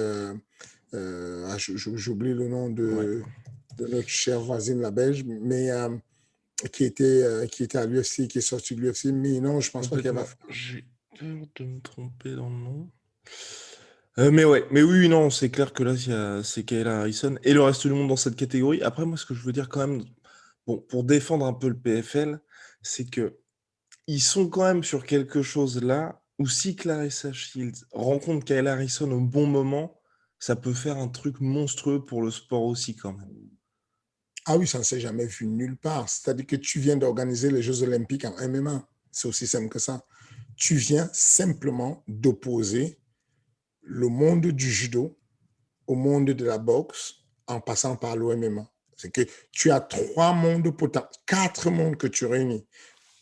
J'oublie le nom de notre chère voisine, la Belge, mais qui était à l'UFC, qui est sortie de l'UFC. Mais non, je pense pas qu'elle va. J'ai peur de me tromper dans le nom. Mais oui, non, c'est clair que là, c'est Kayla Harrison et le reste du monde dans cette catégorie. Après, moi, ce que je veux dire quand même, bon, pour défendre un peu le PFL, c'est que ils sont quand même sur quelque chose là où si Clarissa Shields rencontre Kayla Harrison au bon moment, ça peut faire un truc monstrueux pour le sport aussi quand même. Ah oui, ça ne s'est jamais vu nulle part. C'est-à-dire que tu viens d'organiser les Jeux Olympiques en MMA. C'est aussi simple que ça. Tu viens simplement d'opposer le monde du judo au monde de la boxe en passant par l'OMMA. C'est que tu as 3 mondes potents, 4 mondes que tu réunis.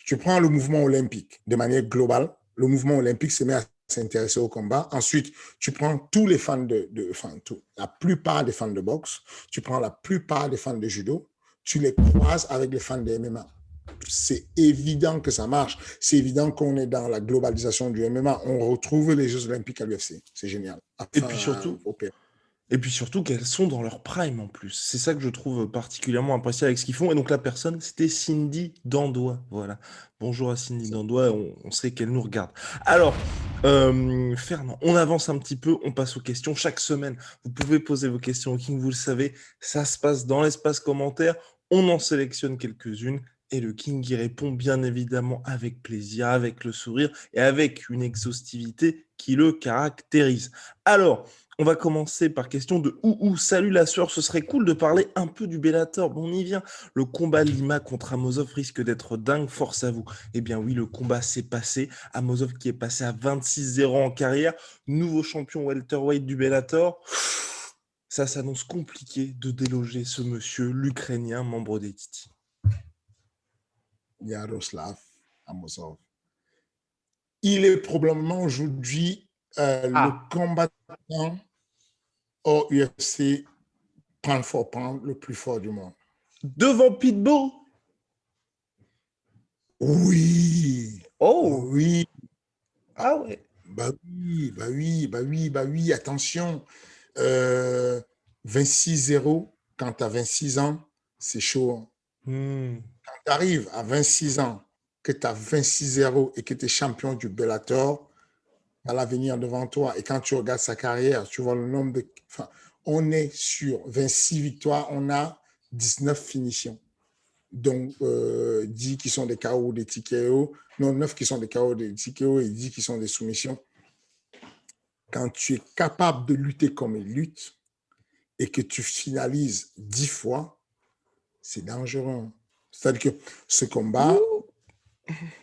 Tu prends le mouvement olympique de manière globale. Le mouvement olympique se met à s'intéresser au combat. Ensuite, tu prends tous les fans la plupart des fans de boxe, tu prends la plupart des fans de judo, tu les croises avec les fans de MMA. C'est évident que ça marche. C'est évident qu'on est dans la globalisation du MMA. On retrouve les Jeux Olympiques à l'UFC. C'est génial. Et puis surtout qu'elles sont dans leur prime en plus. C'est ça que je trouve particulièrement apprécié avec ce qu'ils font. Et donc la personne, c'était Cindy Dandois. Voilà. Bonjour à Cindy Dandois, on sait qu'elle nous regarde. Alors, Fernand, on avance un petit peu, on passe aux questions. Chaque semaine, vous pouvez poser vos questions au King, vous le savez, ça se passe dans l'espace commentaire. On en sélectionne quelques-unes. Et le King y répond bien évidemment avec plaisir, avec le sourire et avec une exhaustivité qui le caractérise. Alors, on va commencer par question de Ouhou. Salut la sueur, ce serait cool de parler un peu du Bellator. Bon, on y vient. Le combat Lima contre Amosov risque d'être dingue, force à vous. Eh bien oui, le combat s'est passé. Amosov qui est passé à 26-0 en carrière, nouveau champion welterweight du Bellator. Ça s'annonce compliqué de déloger ce monsieur, l'Ukrainien, membre des Titi. Yaroslav Amosov. Il est probablement aujourd'hui le combattant au UFC pound for pound le plus fort du monde. Devant Pitbull? Oui. Oh. Oui. Ah ouais. Bah oui, attention. 26-0 quand tu as 26 ans, c'est chaud. Quand tu arrives à 26 ans, que tu as 26-0 et que tu es champion du Bellator, à l'avenir devant toi. Et quand tu regardes sa carrière, tu vois le nombre de... Enfin, on est sur 26 victoires, on a 19 finitions. Donc, 10 qui sont des KO ou des TKO. Non, 9 qui sont des KO ou des TKO et 10 qui sont des soumissions. Quand tu es capable de lutter comme il lutte, et que tu finalises 10 fois, c'est dangereux. C'est-à-dire que ce combat,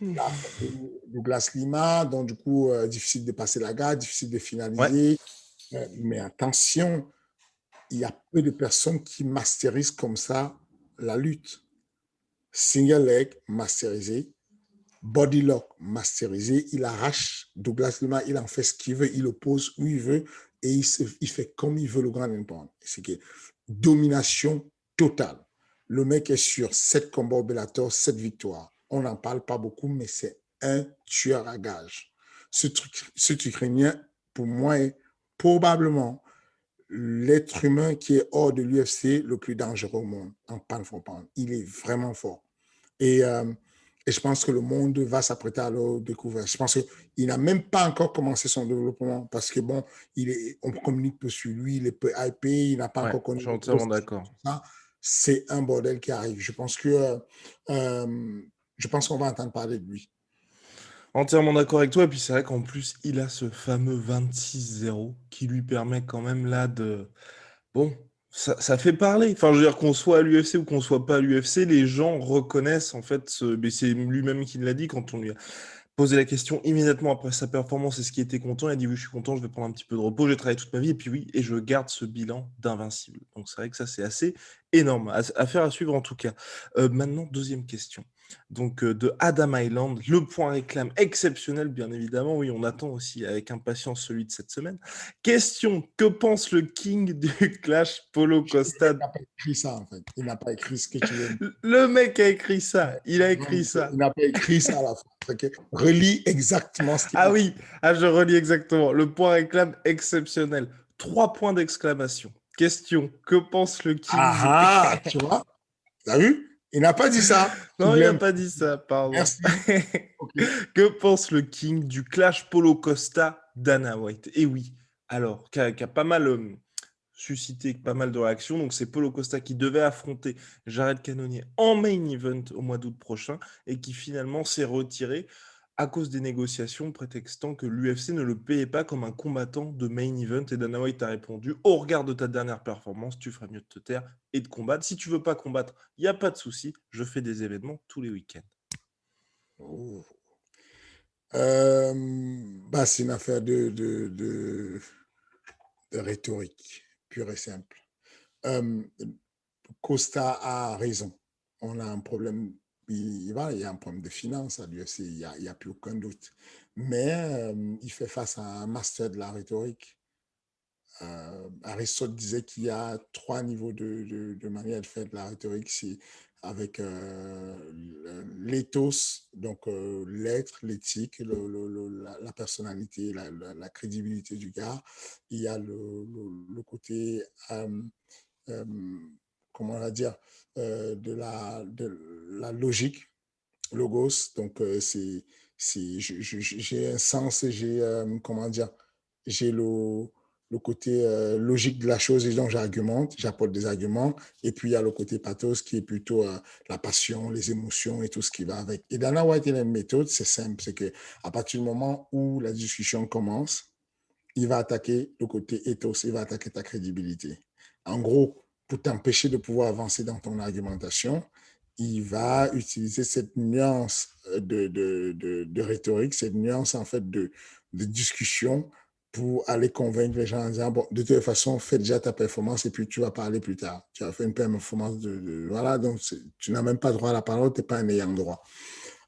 il a affronté Douglas Lima, donc du coup, difficile de passer la garde, difficile de Ouais, finaliser. Mais attention, il y a peu de personnes qui masterisent comme ça la lutte. Single leg masterisé, body lock masterisé, il arrache Douglas Lima, il en fait ce qu'il veut, il oppose où il veut et il fait comme il veut le grand pound. C'est que domination totale. Le mec est sur 7 combats au Bellator, 7 victoires. On n'en parle pas beaucoup, mais c'est un tueur à gage. Ce Ukrainien, pour moi, est probablement l'être humain qui est hors de l'UFC le plus dangereux au monde en pound for pound. Il est vraiment fort. Et, euh, et je pense que le monde va s'apprêter à le découvrir. Je pense qu'il n'a même pas encore commencé son développement parce que, bon, on communique peu sur lui, il est peu hypé, il n'a pas ouais, encore je connu suis le gros. entièrement d'accord. C'est un bordel qui arrive. Je pense qu'on va entendre parler de lui. Entièrement d'accord avec toi. Et puis c'est vrai qu'en plus, il a ce fameux 26-0 qui lui permet quand même là de... Bon, ça fait parler. Enfin, je veux dire, qu'on soit à l'UFC ou qu'on soit pas à l'UFC, les gens reconnaissent en fait, mais c'est lui-même qui l'a dit quand on lui a posé la question immédiatement après sa performance. Est-ce qu'il était content? Il a dit oui, je suis content, je vais prendre un petit peu de repos, j'ai travaillé toute ma vie. Et puis oui, et je garde ce bilan d'invincible. Donc c'est vrai que ça, c'est assez énorme. Affaire à suivre en tout cas. Maintenant, deuxième question. Donc de Adam Island, le point réclame exceptionnel, bien évidemment. Oui, on attend aussi avec impatience celui de cette semaine. Question, que pense le king du Clash, Paulo Costa? Il n'a pas écrit ça, en fait. Il n'a pas écrit ce que tu veux dire. Le mec a écrit ça, il a écrit Il ça. n'a pas écrit ça à la fin. Okay. Relis exactement ce qu'il Ah a. oui, je relis exactement. Le point réclame exceptionnel. 3 points d'exclamation. Question, que pense le king du... Ah, ah, tu vois? T'as vu? Il n'a pas dit ça. Tu Non, il voulais n'a me... pas dit ça, pardon. Merci. OK. Que pense le king du clash Polo Costa Dana White? Et oui, alors, qui a pas mal suscité pas mal de réactions. Donc, c'est Polo Costa qui devait affronter Jared Cannonier en main event au mois d'août prochain et qui finalement s'est retiré à cause des négociations, prétextant que l'UFC ne le payait pas comme un combattant de main event. Et Dana White a répondu: au regard de ta dernière performance, tu ferais mieux de te taire et de combattre. Si tu veux pas combattre, il n'y a pas de souci. Je fais des événements tous les week-ends. Oh. Bah, c'est une affaire de rhétorique, pure et simple. Costa a raison. On a un problème, il y a un problème de finances à l'UFC, il n'y a plus aucun doute. Mais il fait face à un master de la rhétorique. Aristote disait qu'il y a 3 niveaux de manière de faire de la rhétorique. C'est avec l'éthos, donc l'être, l'éthique, la personnalité, la crédibilité du gars. Il y a le côté, euh, comment on va dire, de la logique, logos. Donc, j'ai un sens, comment dire, j'ai le côté logique de la chose et donc j'argumente, j'apporte des arguments. Et puis, il y a le côté pathos qui est plutôt la passion, les émotions et tout ce qui va avec. Et Dana White, il a une méthode, c'est simple, c'est que à partir du moment où la discussion commence, il va attaquer le côté ethos, il va attaquer ta crédibilité. En gros, pour t'empêcher de pouvoir avancer dans ton argumentation, il va utiliser cette nuance de rhétorique, cette nuance en fait de discussion pour aller convaincre les gens en disant, bon, de toute façon, fais déjà ta performance et puis tu vas parler plus tard. Tu as fait une performance voilà, donc tu n'as même pas droit à la parole, tu n'es pas un ayant droit.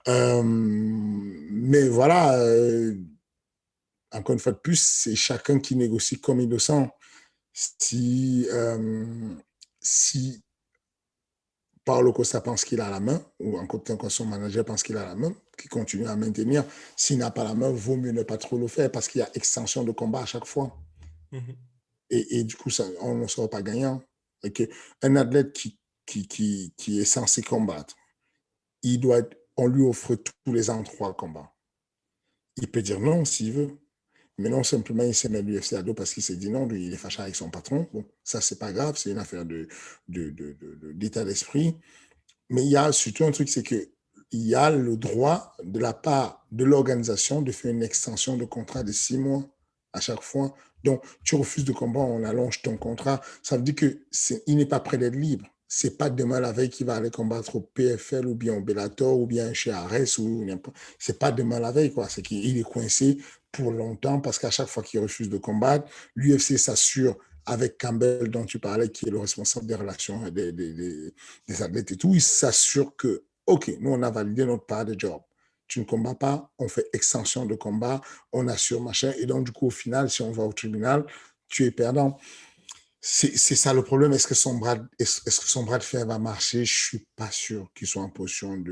Mais voilà, encore une fois de plus, c'est chacun qui négocie comme il le sent. Si Paulo Costa pense qu'il a la main, ou encore quand son manager pense qu'il a la main, qui continue à maintenir, s'il n'a pas la main, vaut mieux ne pas trop le faire parce qu'il y a extension de combat à chaque fois. Mhm. Et du coup, on ne sera pas gagnant. Et un athlète qui est censé combattre, on lui offre tous les ans 3 combats. Il peut dire non s'il veut. Mais non, simplement, il s'est mis l'UFC à dos parce qu'il s'est dit non, lui, il est fâché avec son patron. Bon, ça, c'est pas grave, c'est une affaire d'état d'esprit. Mais il y a surtout un truc, c'est qu'il y a le droit de la part de l'organisation de faire une extension de contrat de 6 mois à chaque fois Donc, tu refuses de combat, on allonge ton contrat. Ça veut dire qu'il n'est pas prêt d'être libre. C'est pas demain la veille qu'il va aller combattre au PFL ou bien au Bellator ou bien chez Ares ou n'importe. C'est pas demain la veille, quoi. C'est qu'il est coincé pour longtemps parce qu'à chaque fois qu'il refuse de combattre, l'UFC s'assure avec Campbell dont tu parlais, qui est le responsable des relations des athlètes et tout, il s'assure que, OK, nous on a validé notre part de job. Tu ne combats pas, on fait extension de combat, on assure machin. Et donc, du coup, au final, si on va au tribunal, tu es perdant. C'est ça le problème. Est-ce que son bras de fer va marcher? Je suis pas sûr qu'il soit en position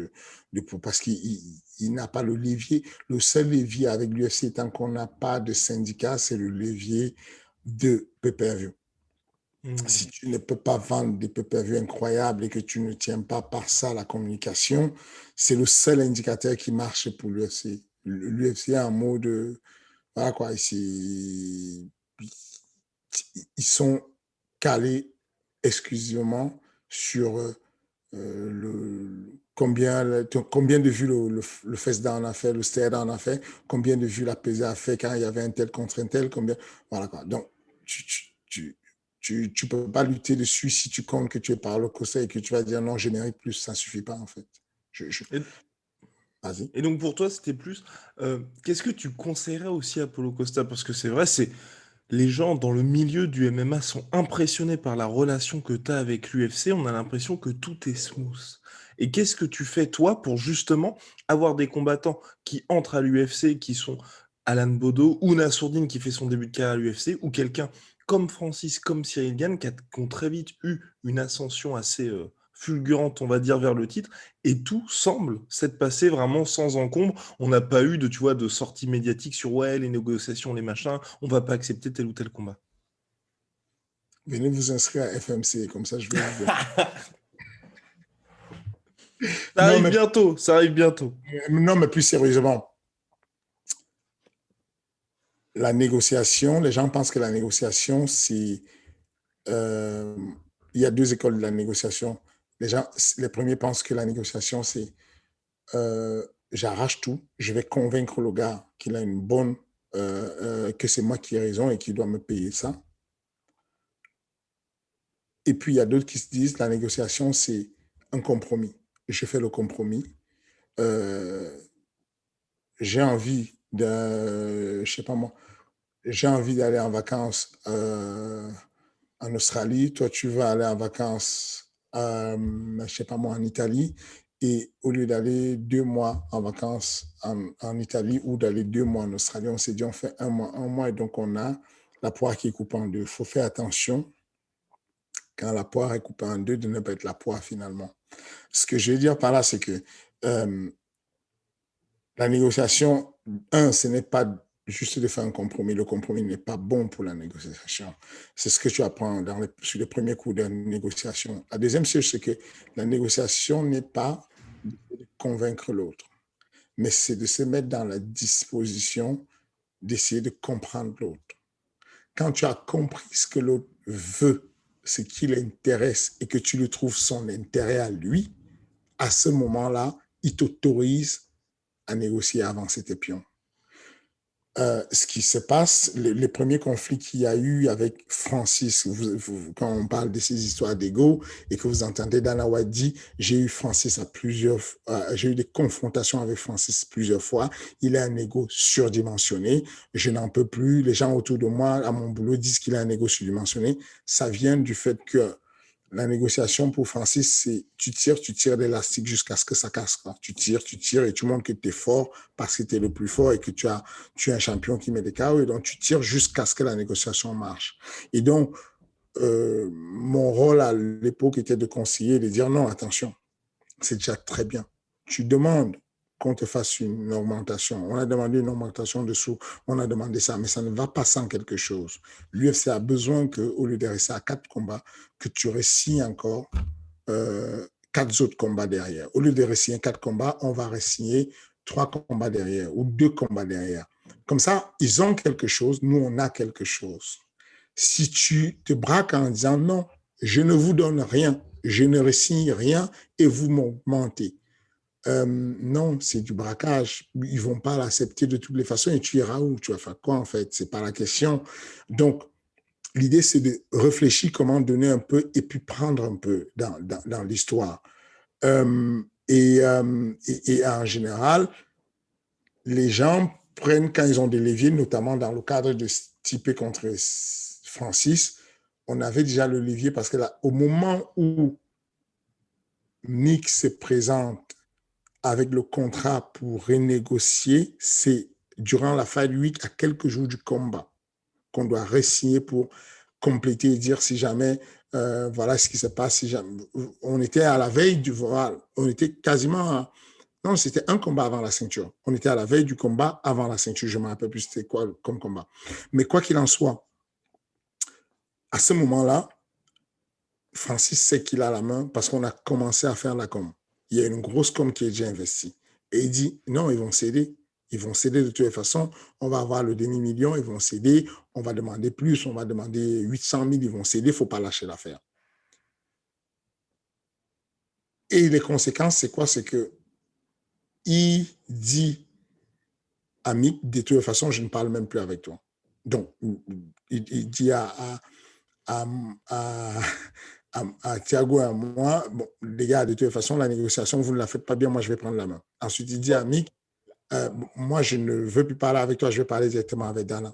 parce qu'il n'a pas le levier. Le seul levier avec l'UFC, tant qu'on n'a pas de syndicat, c'est le levier de pay-per-view. Si tu ne peux pas vendre des pay-per-view incroyables et que tu ne tiens pas par ça la communication, c'est le seul indicateur qui marche pour l'UFC. L'UFC a un mot de... Voilà quoi, ils sont calés exclusivement sur combien de vues le first down a fait, le stare down a fait, combien de vues la pesée a fait quand il y avait un tel contre un tel, combien... Voilà quoi. Donc, tu peux pas lutter dessus si tu comptes que tu es par le costa et que tu vas dire non, je mérite plus, ça suffit pas en fait. Vas-y. Et donc pour toi, c'était plus... qu'est-ce que tu conseillerais aussi à Paulo Costa? Parce que c'est vrai, les gens dans le milieu du MMA sont impressionnés par la relation que tu as avec l'UFC. On a l'impression que tout est smooth. Et qu'est-ce que tu fais, toi, pour justement avoir des combattants qui entrent à l'UFC, qui sont Alan Bodo ou Nassourdine qui fait son début de carrière à l'UFC, ou quelqu'un comme Francis, comme Cyril Gane, qui ont très vite eu une ascension assez fulgurante, on va dire, vers le titre, et tout semble s'être passé vraiment sans encombre. On n'a pas eu de sortie médiatique sur ouais, les négociations, les machins, on va pas accepter tel ou tel combat. Venez vous inscrire à FMC, comme ça je vais vous voir. Ça arrive bientôt, ça arrive bientôt. Non, mais plus sérieusement, la négociation, les gens pensent que la négociation, c'est... il y a deux écoles de la négociation. Les premiers pensent que la négociation, c'est j'arrache tout, je vais convaincre le gars qu'il a une bonne... que c'est moi qui ai raison et qu'il doit me payer ça. Et puis, il y a d'autres qui se disent la négociation, c'est un compromis. Je fais le compromis. J'ai envie de... Je sais pas moi. J'ai envie d'aller en vacances en Australie. Toi, tu vas aller en vacances, je sais pas moi, en Italie. Et au lieu d'aller 2 mois en vacances en Italie ou d'aller 2 mois en Australie, on s'est dit on fait un mois et donc on a la poire qui est coupée en deux. Il faut faire attention quand la poire est coupée en deux de ne pas être la poire finalement. Ce que je veux dire par là, c'est que la négociation, ce n'est pas juste de faire un compromis. Le compromis n'est pas bon pour la négociation. C'est ce que tu apprends sur les premiers coups de négociation. La deuxième chose, c'est que la négociation n'est pas de convaincre l'autre, mais c'est de se mettre dans la disposition d'essayer de comprendre l'autre. Quand tu as compris ce que l'autre veut, ce qui l'intéresse et que tu lui trouves son intérêt à lui, à ce moment-là, il t'autorise à négocier, à avancer tes pions. Ce qui se passe, les premiers conflits qu'il y a eu avec Francis, quand on parle de ces histoires d'ego et que vous entendez Dana White dire, j'ai eu Francis j'ai eu des confrontations avec Francis plusieurs fois, il a un ego surdimensionné, je n'en peux plus, les gens autour de moi, à mon boulot, disent qu'il a un ego surdimensionné, ça vient du fait que la négociation pour Francis, c'est tu tires l'élastique jusqu'à ce que ça casse. Quoi. Tu tires et tu montres que tu es fort parce que tu es le plus fort et que tu es un champion qui met des KO. Et donc, tu tires jusqu'à ce que la négociation marche. Et donc, mon rôle à l'époque était de conseiller, de dire non, attention, c'est déjà très bien. Tu demandes qu'on te fasse une augmentation. On a demandé une augmentation de sous, on a demandé ça, mais ça ne va pas sans quelque chose. L'UFC a besoin qu'au lieu de rester à 4 combats, que tu résignes encore 4 autres combats derrière. Au lieu de résigner 4 combats, on va résigner 3 combats derrière ou 2 combats derrière. Comme ça, ils ont quelque chose, nous, on a quelque chose. Si tu te braques en disant non, je ne vous donne rien, je ne résigne rien et vous m'augmentez. Non, c'est du braquage. Ils ne vont pas l'accepter de toutes les façons et tu iras où? Tu vas faire quoi en fait? Ce n'est pas la question. Donc, l'idée, c'est de réfléchir comment donner un peu et puis prendre un peu dans l'histoire. Et en général, les gens prennent, quand ils ont des leviers, notamment dans le cadre de Stipe contre Francis, on avait déjà le levier parce que là, au moment où Nick se présente avec le contrat pour renégocier, c'est durant la Fight Week, à quelques jours du combat, qu'on doit re-signer pour compléter et dire si jamais, voilà ce qui se passe. Si jamais, on était à la veille du voile, on était quasiment à, non, c'était un combat avant la ceinture. On était à la veille du combat avant la ceinture. Je ne me rappelle plus c'était quoi comme combat. Mais quoi qu'il en soit, à ce moment-là, Francis sait qu'il a la main parce qu'on a commencé à faire la com. Il y a une grosse com qui est déjà investie. Et il dit, non, ils vont céder. Ils vont céder de toutes les façons. On va avoir le demi-million, ils vont céder. On va demander plus, on va demander 800 000, ils vont céder. Il ne faut pas lâcher l'affaire. Et les conséquences, c'est quoi? C'est que il dit à Mick, de toute façon, je ne parle même plus avec toi. Donc, il dit à Thiago et à moi, bon, les gars, de toute façon, la négociation, vous ne la faites pas bien, moi, je vais prendre la main. Ensuite, il dit à Mick, moi, je ne veux plus parler avec toi, je vais parler directement avec Dana.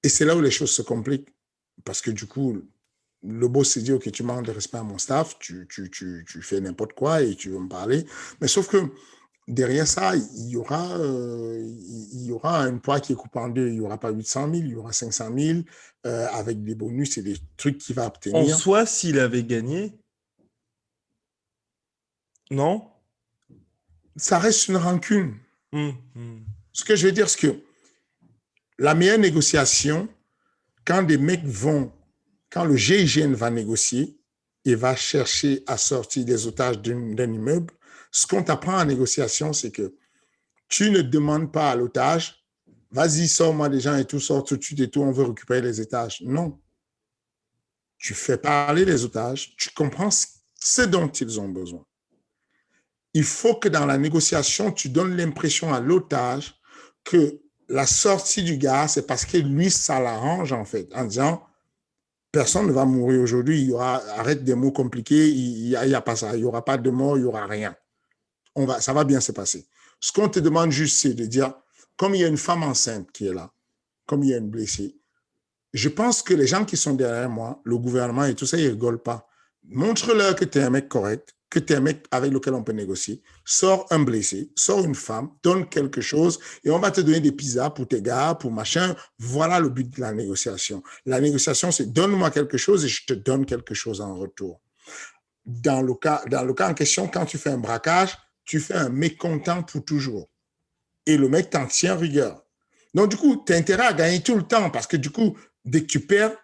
Et c'est là où les choses se compliquent, parce que du coup, le boss s'est dit, OK, tu manques de respect à mon staff, tu fais n'importe quoi et tu veux me parler. Mais sauf que derrière ça, il y aura un poids qui est coupé en deux. Il n'y aura pas 800 000, il y aura 500 000 avec des bonus et des trucs qu'il va En obtenir. soi, s'il avait gagné, non? Ça reste une rancune. Mmh. Ce que je veux dire, c'est que la meilleure négociation, quand des mecs vont, quand le GIGN va négocier et va chercher à sortir des otages d'un immeuble, ce qu'on t'apprend en négociation, c'est que tu ne demandes pas à l'otage, vas-y, sors-moi des gens et tout, sors tout de suite et tout, on veut récupérer les otages. Non. Tu fais parler les otages, tu comprends ce dont ils ont besoin. Il faut que dans la négociation, tu donnes l'impression à l'otage que la sortie du gars, c'est parce que lui, ça l'arrange en fait, en disant, personne ne va mourir aujourd'hui, il y aura, arrête des mots compliqués, il y a pas ça, il n'y aura pas de mort, il n'y aura rien. Ça va bien se passer. Ce qu'on te demande juste, c'est de dire, comme il y a une femme enceinte qui est là, comme il y a une blessée, je pense que les gens qui sont derrière moi, le gouvernement et tout ça, ils ne rigolent pas. Montre-leur que tu es un mec correct, que tu es un mec avec lequel on peut négocier. Sors un blessé, sors une femme, donne quelque chose et on va te donner des pizzas pour tes gars, pour machin. Voilà le but de la négociation. La négociation, c'est donne-moi quelque chose et je te donne quelque chose en retour. Dans le cas en question, quand tu fais un braquage, tu fais un mécontent pour toujours. Et le mec t'en tient rigueur. Donc, du coup, tu as intérêt à gagner tout le temps parce que du coup, dès que tu perds,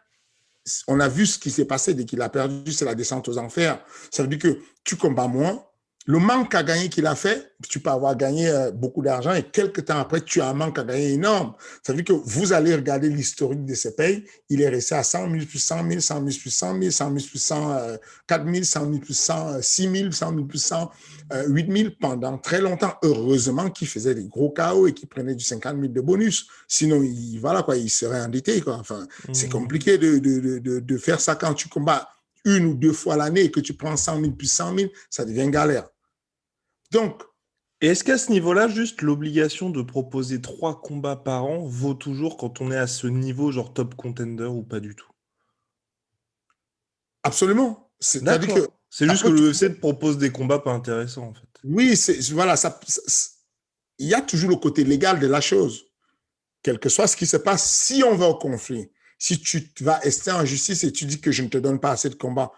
on a vu ce qui s'est passé dès qu'il a perdu, c'est la descente aux enfers. Ça veut dire que tu combats moins. Le manque à gagner qu'il a fait, tu peux avoir gagné beaucoup d'argent et quelques temps après, tu as un manque à gagner énorme. Ça veut dire que vous allez regarder l'historique de ces payes. Il est resté à 100 000 plus 100 000, 100 000 plus 100 000, 100 000 plus 100, 4 000, 100 000 plus 100, 6 000, 100 000 plus 100, 8 000 pendant très longtemps. Heureusement qu'il faisait des gros KO et qu'il prenait du 50 000 de bonus. Sinon, voilà, quoi, il serait endetté. Quoi. Enfin, c'est compliqué de faire ça quand tu combats une ou deux fois l'année et que tu prends 100 000 plus 100 000, ça devient galère. Donc, et est-ce qu'à ce niveau-là, juste l'obligation de proposer 3 combats par an vaut toujours quand on est à ce niveau, genre top contender ou pas du tout? Absolument. C'est-à-dire que. C'est juste que l'UFC te propose des combats pas intéressants, en fait. Oui, voilà, il y a toujours le côté légal de la chose. Quel que soit ce qui se passe, si on va au conflit, si tu vas rester en justice et tu dis que je ne te donne pas assez de combats,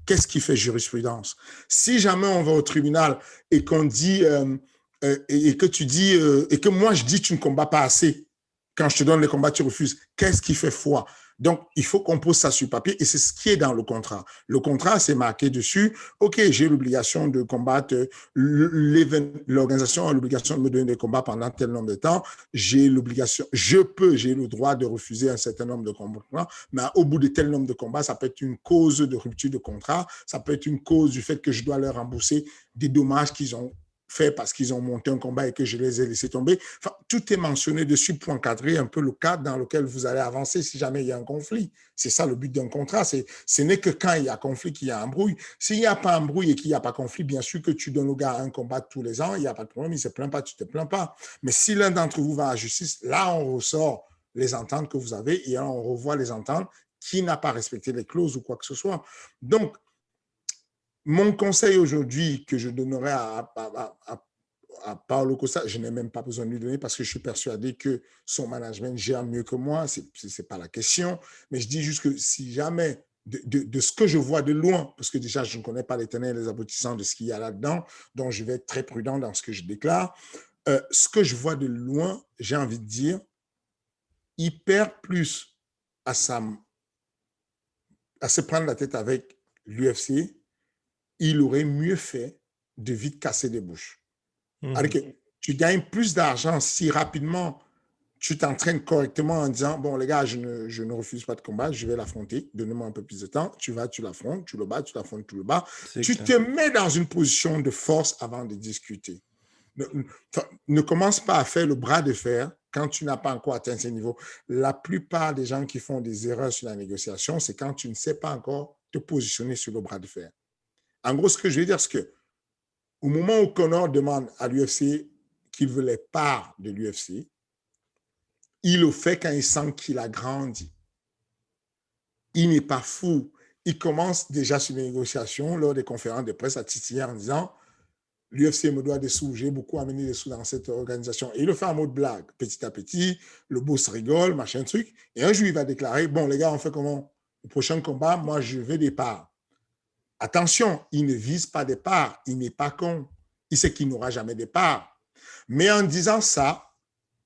qu'est-ce qui fait jurisprudence? Si jamais on va au tribunal et qu'on dit, et que tu dis, et que moi je dis tu ne combats pas assez, quand je te donne les combats, tu refuses, qu'est-ce qui fait foi? Donc, il faut qu'on pose ça sur papier et c'est ce qui est dans le contrat. Le contrat, c'est marqué dessus. OK, j'ai l'obligation de combattre, l'organisation a l'obligation de me donner des combats pendant tel nombre de temps. J'ai l'obligation, j'ai le droit de refuser un certain nombre de combats, mais au bout de tel nombre de combats, ça peut être une cause de rupture de contrat, ça peut être une cause du fait que je dois leur rembourser des dommages qu'ils ont fait parce qu'ils ont monté un combat et que je les ai laissés tomber. Enfin, tout est mentionné dessus pour encadrer un peu le cadre dans lequel vous allez avancer si jamais il y a un conflit. C'est ça le but d'un contrat. Ce n'est que quand il y a conflit qu'il y a embrouille. S'il n'y a pas embrouille et qu'il n'y a pas conflit, bien sûr que tu donnes au gars un combat tous les ans, il n'y a pas de problème, il ne se plaint pas, tu ne te plains pas. Mais si l'un d'entre vous va à la justice, là, on ressort les ententes que vous avez et on revoit les ententes qui n'a pas respecté les clauses ou quoi que ce soit. Donc, mon conseil aujourd'hui que je donnerais à Paulo Costa, je n'ai même pas besoin de lui donner parce que je suis persuadé que son management gère mieux que moi, ce n'est pas la question, mais je dis juste que si jamais, de ce que je vois de loin, parce que déjà je ne connais pas les tenants et les aboutissants de ce qu'il y a là-dedans, donc je vais être très prudent dans ce que je déclare, ce que je vois de loin, j'ai envie de dire, il perd plus à, à se prendre la tête avec l'UFC, il aurait mieux fait de vite casser des bouches. Alors que tu gagnes plus d'argent si rapidement tu t'entraînes correctement en disant, bon les gars, je ne refuse pas de combat, je vais l'affronter, donnez-moi un peu plus de temps, tu vas, tu l'affrontes, tu le bats, tu l'affrontes, tu le bats. Tu te mets dans une position de force avant de discuter. Ne commence pas à faire le bras de fer quand tu n'as pas encore atteint ces niveaux. La plupart des gens qui font des erreurs sur la négociation, c'est quand tu ne sais pas encore te positionner sur le bras de fer. En gros, ce que je veux dire, c'est que au moment où Conor demande à l'UFC qu'il veut les parts de l'UFC, il le fait quand il sent qu'il a grandi. Il n'est pas fou. Il commence déjà sur les négociations lors des conférences de presse à titiller en disant l'UFC me doit des sous, j'ai beaucoup amené des sous dans cette organisation. Et il le fait en mode blague. Petit à petit, le boss rigole, machin truc. Et un jour, il va déclarer, bon les gars, on fait comment? Le prochain combat, moi, je veux des parts. Attention, il ne vise pas des parts, il n'est pas con. Il sait qu'il n'aura jamais des parts. Mais en disant ça,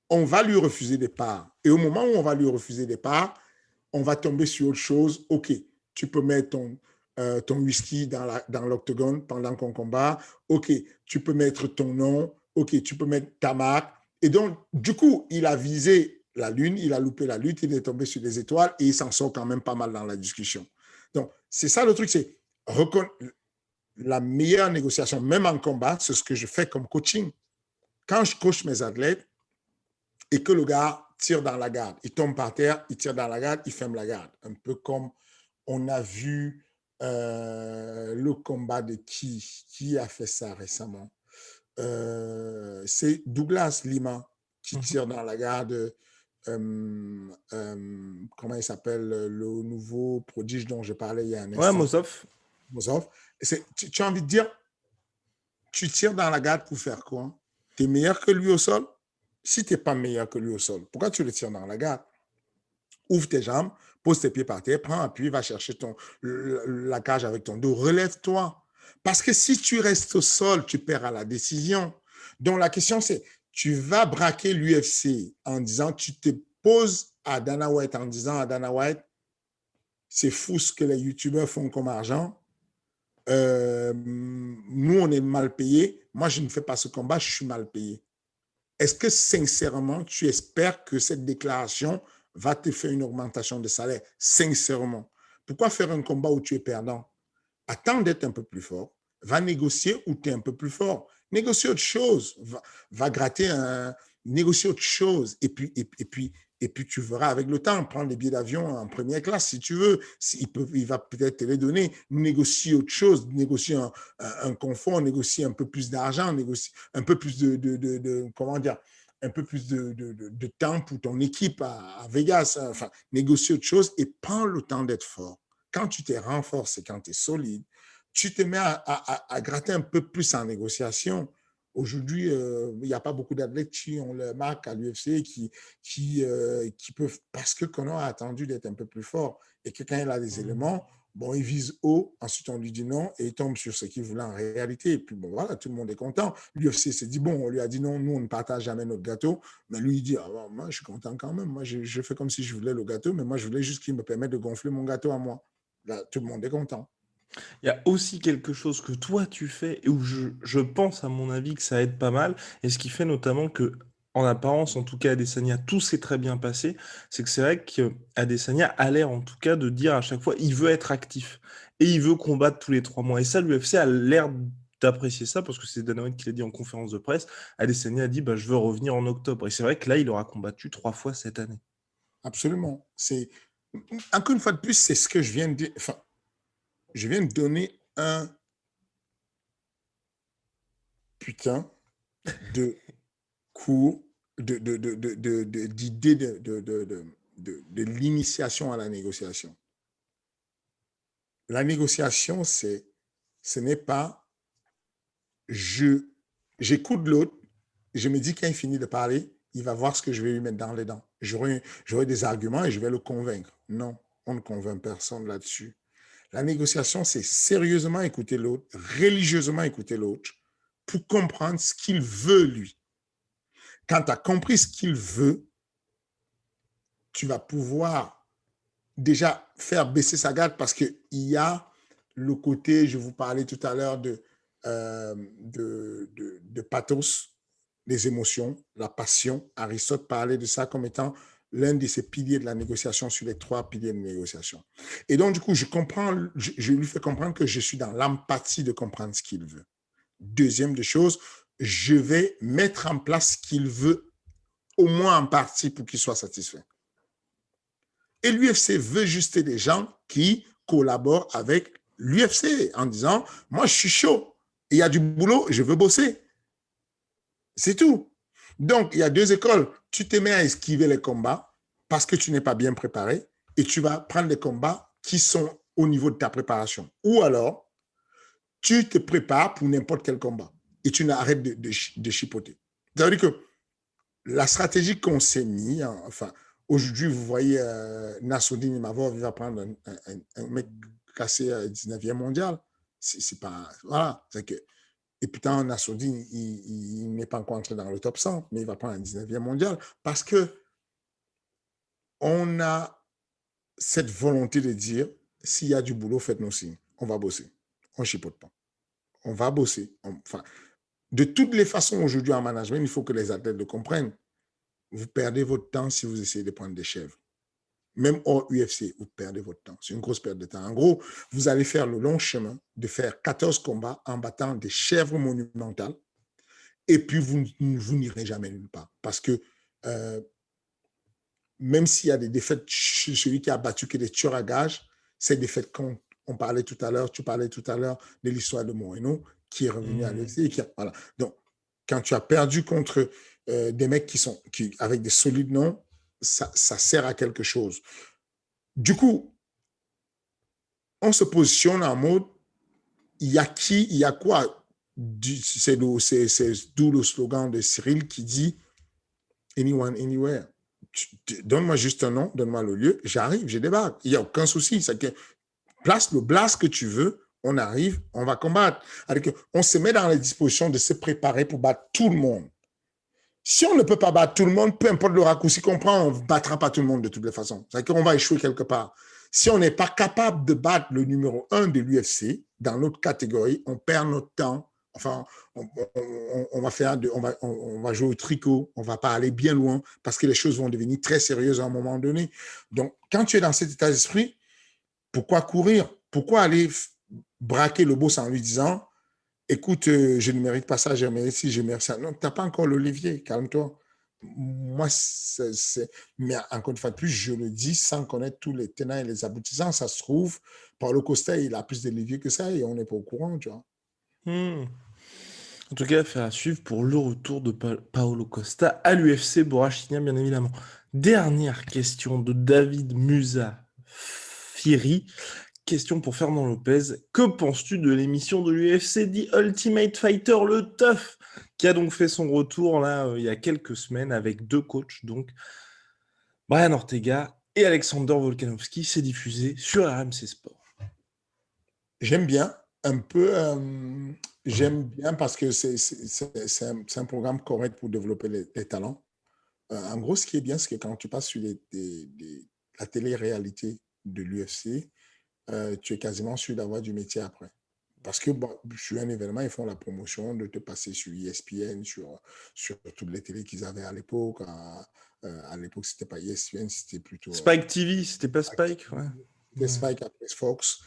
on va lui refuser des parts. Et au moment où on va lui refuser des parts, on va tomber sur autre chose. OK, tu peux mettre ton whisky dans l'octogone pendant qu'on combat. OK, tu peux mettre ton nom. OK, tu peux mettre ta marque. Et donc, du coup, il a visé la lune, il a loupé la lutte, il est tombé sur les étoiles et il s'en sort quand même pas mal dans la discussion. Donc, c'est ça le truc, c'est la meilleure négociation, même en combat, c'est ce que je fais comme coaching. Quand je coach mes athlètes et que le gars tire dans la garde, il tombe par terre, il tire dans la garde, il ferme la garde. Un peu comme on a vu le combat de qui a fait ça récemment. C'est Douglas Lima qui tire dans la garde. Comment il s'appelle, le nouveau prodige dont je parlais il y a un instant. Ouais, Mosov. Tu as envie de dire, tu tires dans la garde pour faire quoi? Tu es meilleur que lui au sol? Si tu n'es pas meilleur que lui au sol, pourquoi tu le tires dans la garde? Ouvre tes jambes, pose tes pieds par terre, prends appui, va chercher la cage avec ton dos, relève-toi. Parce que si tu restes au sol, tu perds à la décision. Donc la question c'est, tu vas braquer l'UFC en disant, tu te poses à Dana White en disant à Dana White, c'est fou ce que les youtubeurs font comme argent. Nous, on est mal payés. Moi, je ne fais pas ce combat, je suis mal payé. Est-ce que sincèrement, tu espères que cette déclaration va te faire une augmentation de salaire? Sincèrement. Pourquoi faire un combat où tu es perdant? Attends d'être un peu plus fort. Va négocier où tu es un peu plus fort. Négocie autre chose. Va gratter négocier autre chose. Et puis, tu verras avec le temps, prendre les billets d'avion en première classe si tu veux. Il va peut-être te les donner. Négocie autre chose, négocie un confort, négocie un peu plus d'argent, négocie un peu plus comment dire, un peu plus de temps pour ton équipe à Vegas. Enfin, négocie autre chose et prends le temps d'être fort. Quand tu t'es renforcé, quand tu es solide, tu te mets à gratter un peu plus en négociation. Aujourd'hui, il n'y a pas beaucoup d'athlètes qui ont leur marque à l'UFC qui peuvent, parce que Conor a attendu d'être un peu plus fort et que quand il a des éléments, Bon, il vise haut, ensuite on lui dit non, et il tombe sur ce qu'il voulait en réalité. Et puis bon, voilà, tout le monde est content. L'UFC s'est dit, bon, on lui a dit non, nous, on ne partage jamais notre gâteau. Mais lui, il dit, ah, bon, moi, je suis content quand même. Moi, je fais comme si je voulais le gâteau, mais moi, je voulais juste qu'il me permette de gonfler mon gâteau à moi. Là, tout le monde est content. Il y a aussi quelque chose que toi tu fais et où je pense à mon avis que ça aide pas mal et ce qui fait notamment que en apparence en tout cas Adesanya tout s'est très bien passé, c'est que c'est vrai qu'Adesanya a l'air en tout cas de dire à chaque fois il veut être actif et il veut combattre tous les 3 mois et ça l'UFC a l'air d'apprécier ça parce que c'est Dana White qui l'a dit en conférence de presse. Adesanya a dit bah, je veux revenir en octobre et c'est vrai que là il aura combattu 3 fois cette année. Absolument. C'est, encore une fois de plus, c'est ce que je viens de dire. Enfin, je viens de donner un putain de cours d'idée de l'initiation à la négociation. La négociation, ce n'est pas j'écoute l'autre, je me dis quand il finit de parler, il va voir ce que je vais lui mettre dans les dents. J'aurai des arguments et je vais le convaincre. Non, on ne convainc personne là-dessus. La négociation, c'est sérieusement écouter l'autre, religieusement écouter l'autre, pour comprendre ce qu'il veut, lui. Quand tu as compris ce qu'il veut, tu vas pouvoir déjà faire baisser sa garde parce qu'il y a le côté, je vous parlais tout à l'heure de pathos, les émotions, la passion. Aristote parlait de ça comme étant l'un de ses piliers de la négociation sur les 3 piliers de négociation. Et donc, du coup, je lui fais comprendre que je suis dans l'empathie de comprendre ce qu'il veut. Deuxième des choses, je vais mettre en place ce qu'il veut, au moins en partie, pour qu'il soit satisfait. Et l'UFC veut juste des gens qui collaborent avec l'UFC en disant, moi, je suis chaud, il y a du boulot, je veux bosser. C'est tout. Donc, il y a 2 écoles. Tu te mets à esquiver les combats parce que tu n'es pas bien préparé et tu vas prendre les combats qui sont au niveau de ta préparation. Ou alors, tu te prépares pour n'importe quel combat et tu n'arrêtes de chipoter. Ça veut dire que la stratégie qu'on s'est mis, enfin, aujourd'hui, vous voyez, Nassoudine Imavov, il va prendre un mec classé 19e mondial. C'est pas. Voilà. C'est que, et putain, Nassoudine, il n'est pas encore entré dans le top 100, mais il va prendre un 19e mondial parce que on a cette volonté de dire s'il y a du boulot, faites-nous signe. On va bosser. On ne chipote pas. On va bosser. Enfin, de toutes les façons, aujourd'hui, en management, il faut que les athlètes le comprennent. Vous perdez votre temps si vous essayez de prendre des chèvres. Même hors UFC, vous perdez votre temps. C'est une grosse perte de temps. En gros, vous allez faire le long chemin de faire 14 combats en battant des chèvres monumentales et puis vous n'irez jamais nulle part. Parce que même s'il y a des défaites, celui qui a battu que des tueurs à gages, ces défaites comptent. Tu parlais tout à l'heure de l'histoire de Moreno qui est revenu à l'UFC. Voilà. Donc, quand tu as perdu contre des mecs avec des solides noms, ça sert à quelque chose. Du coup, on se positionne en mode, il y a quoi? C'est d'où le slogan de Cyril qui dit « Anyone, anywhere ». Donne-moi juste un nom, donne-moi le lieu, j'arrive, je débarque. Il n'y a aucun souci. C'est que place le blast que tu veux, on arrive, on va combattre. On se met dans les dispositions de se préparer pour battre tout le monde. Si on ne peut pas battre tout le monde, peu importe le raccourci qu'on prend, on ne battra pas tout le monde de toutes les façons. C'est-à-dire qu'on va échouer quelque part. Si on n'est pas capable de battre le numéro 1 de l'UFC, dans notre catégorie, on perd notre temps. Enfin, on va jouer au tricot, on ne va pas aller bien loin parce que les choses vont devenir très sérieuses à un moment donné. Donc, quand tu es dans cet état d'esprit, pourquoi courir? Pourquoi aller braquer le boss en lui disant écoute, je ne mérite pas ça, je mérite ci, je mérite ça. Non, tu n'as pas encore le levier, calme-toi. Moi, mais encore une fois de plus, je le dis sans connaître tous les tenants et les aboutissants. Ça se trouve, Paulo Costa, il a plus de levier que ça et on n'est pas au courant, tu vois. En tout cas, affaire à suivre pour le retour de Paulo Costa à l'UFC Borrachignan, bien évidemment. Dernière question de David Musa Firi. Question pour Fernand Lopez. Que penses-tu de l'émission de l'UFC The Ultimate Fighter, le TUF, qui a donc fait son retour là il y a quelques semaines avec 2 coachs, donc Brian Ortega et Alexander Volkanovski. C'est diffusé sur RMC Sport. J'aime bien, un peu, j'aime bien parce que c'est un programme correct pour développer les talents. En gros, ce qui est bien, c'est que quand tu passes sur la télé-réalité de l'UFC, tu es quasiment sûr d'avoir du métier après. Parce que bon, sur un événement, ils font la promotion de te passer sur ESPN, sur toutes les télés qu'ils avaient à l'époque. À l'époque, c'était pas ESPN, c'était plutôt Spike TV, c'était pas Spike, ouais. c'était Spike après Fox.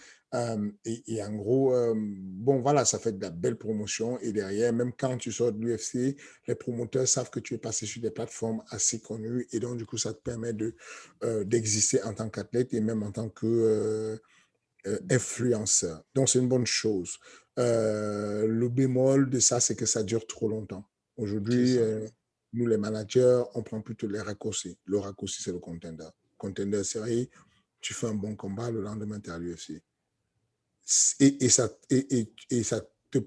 Et en gros, bon, voilà, ça fait de la belle promotion. Et derrière, même quand tu sors de l'UFC, les promoteurs savent que tu es passé sur des plateformes assez connues. Et donc, du coup, ça te permet d'exister en tant qu'athlète et même en tant que influenceur. Donc, c'est une bonne chose. Le bémol de ça, c'est que ça dure trop longtemps. C'est Aujourd'hui, ça. nous, les managers, on prend plutôt les raccourcis. Le raccourci, c'est le contender. Contender série, tu fais un bon combat, le lendemain, tu es à l'UFC. Et ça te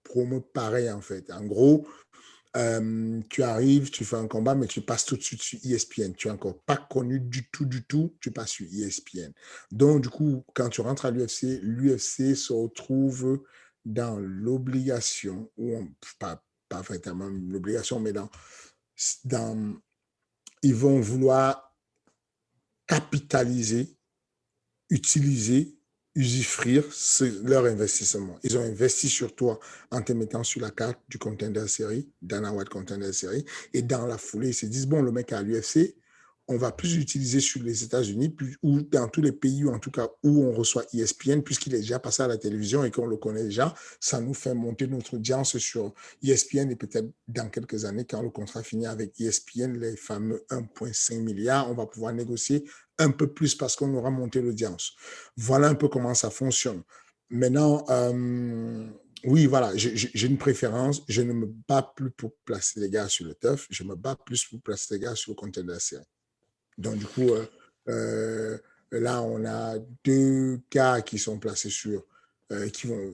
promeut pareil, en fait. En gros, tu arrives, tu fais un combat, mais tu passes tout de suite sur ESPN. Tu n'es encore pas connu du tout, tu passes sur ESPN. Donc, du coup, quand tu rentres à l'UFC se retrouve dans l'obligation, pas vraiment l'obligation, mais dans, ils vont vouloir capitaliser, utiliser, usufruire leur investissement. Ils ont investi sur toi en te mettant sur la carte du Contender Series, Dana White Contender Series, et dans la foulée, ils se disent, bon, le mec à l'UFC, on va plus l'utiliser sur les États-Unis ou dans tous les pays, ou en tout cas où on reçoit ESPN, puisqu'il est déjà passé à la télévision et qu'on le connaît déjà, ça nous fait monter notre audience sur ESPN et peut-être dans quelques années, quand le contrat finit avec ESPN, les fameux 1,5 milliard, on va pouvoir négocier un peu plus parce qu'on aura monté l'audience. Voilà un peu comment ça fonctionne. Maintenant, oui, voilà, j'ai une préférence. Je ne me bats plus pour placer les gars sur le turf. Je me bats plus pour placer les gars sur le conteneur de la série. Donc, du coup, euh, là, on a deux gars qui sont placés qui on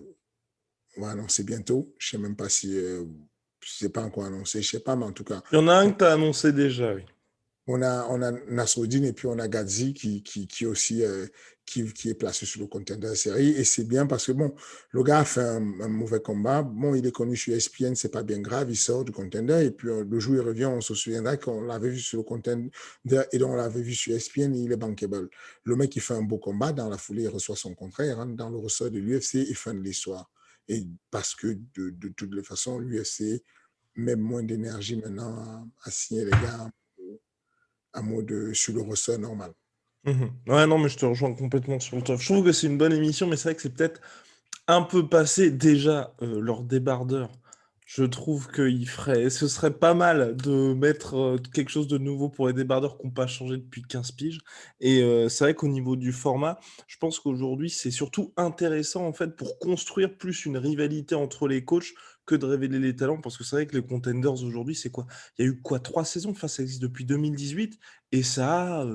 va annoncer bientôt. Je ne sais même pas si, je ne sais pas encore annoncé, je ne sais pas, mais en tout cas, Il y en a un que tu as annoncé déjà, oui. on a Nasruddin et puis on a Gadzi qui aussi qui est placé sur le contender série. Et c'est bien parce que bon, le gars a fait un mauvais combat. Bon, il est connu sur ESPN, c'est pas bien grave, il sort du contender. Et puis le jour où il revient, on se souviendra qu'on l'avait vu sur le contender et donc on l'avait vu sur ESPN et il est bankable. Le mec, il fait un beau combat. Dans la foulée, il reçoit son contrat, il rentre dans le ressort de l'UFC et fin de l'histoire. Et parce que de toutes les façons, l'UFC met moins d'énergie maintenant à signer les gars à mode sur le ressort normal. Mhm. Ouais, non, mais je te rejoins complètement sur le top. Je trouve que c'est une bonne émission, mais c'est vrai que c'est peut-être un peu passé déjà leur débardeur. Je trouve ce serait pas mal de mettre quelque chose de nouveau pour les débardeurs qui n'ont pas changé depuis 15 piges. Et c'est vrai qu'au niveau du format, je pense qu'aujourd'hui, c'est surtout intéressant en fait pour construire plus une rivalité entre les coachs que de révéler les talents. Parce que c'est vrai que les contenders aujourd'hui, c'est quoi? Il y a eu quoi? 3 saisons? Enfin, ça existe depuis 2018 et ça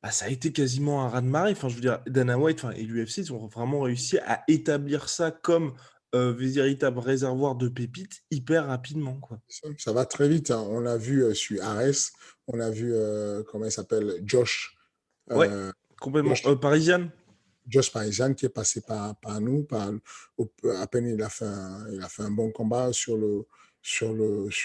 a été quasiment un raz-de-marée. Enfin, je veux dire, Dana White, enfin, et l'UFC, ils ont vraiment réussi à établir ça comme véritable réservoir de pépites hyper rapidement, quoi. Ça va très vite, hein. On a vu sur Ares, on a vu, comment il s'appelle, Ouais, euh, complètement. Josh, Parisienne? Josh Parisan qui est passé par nous. À peine il a fait un bon combat sur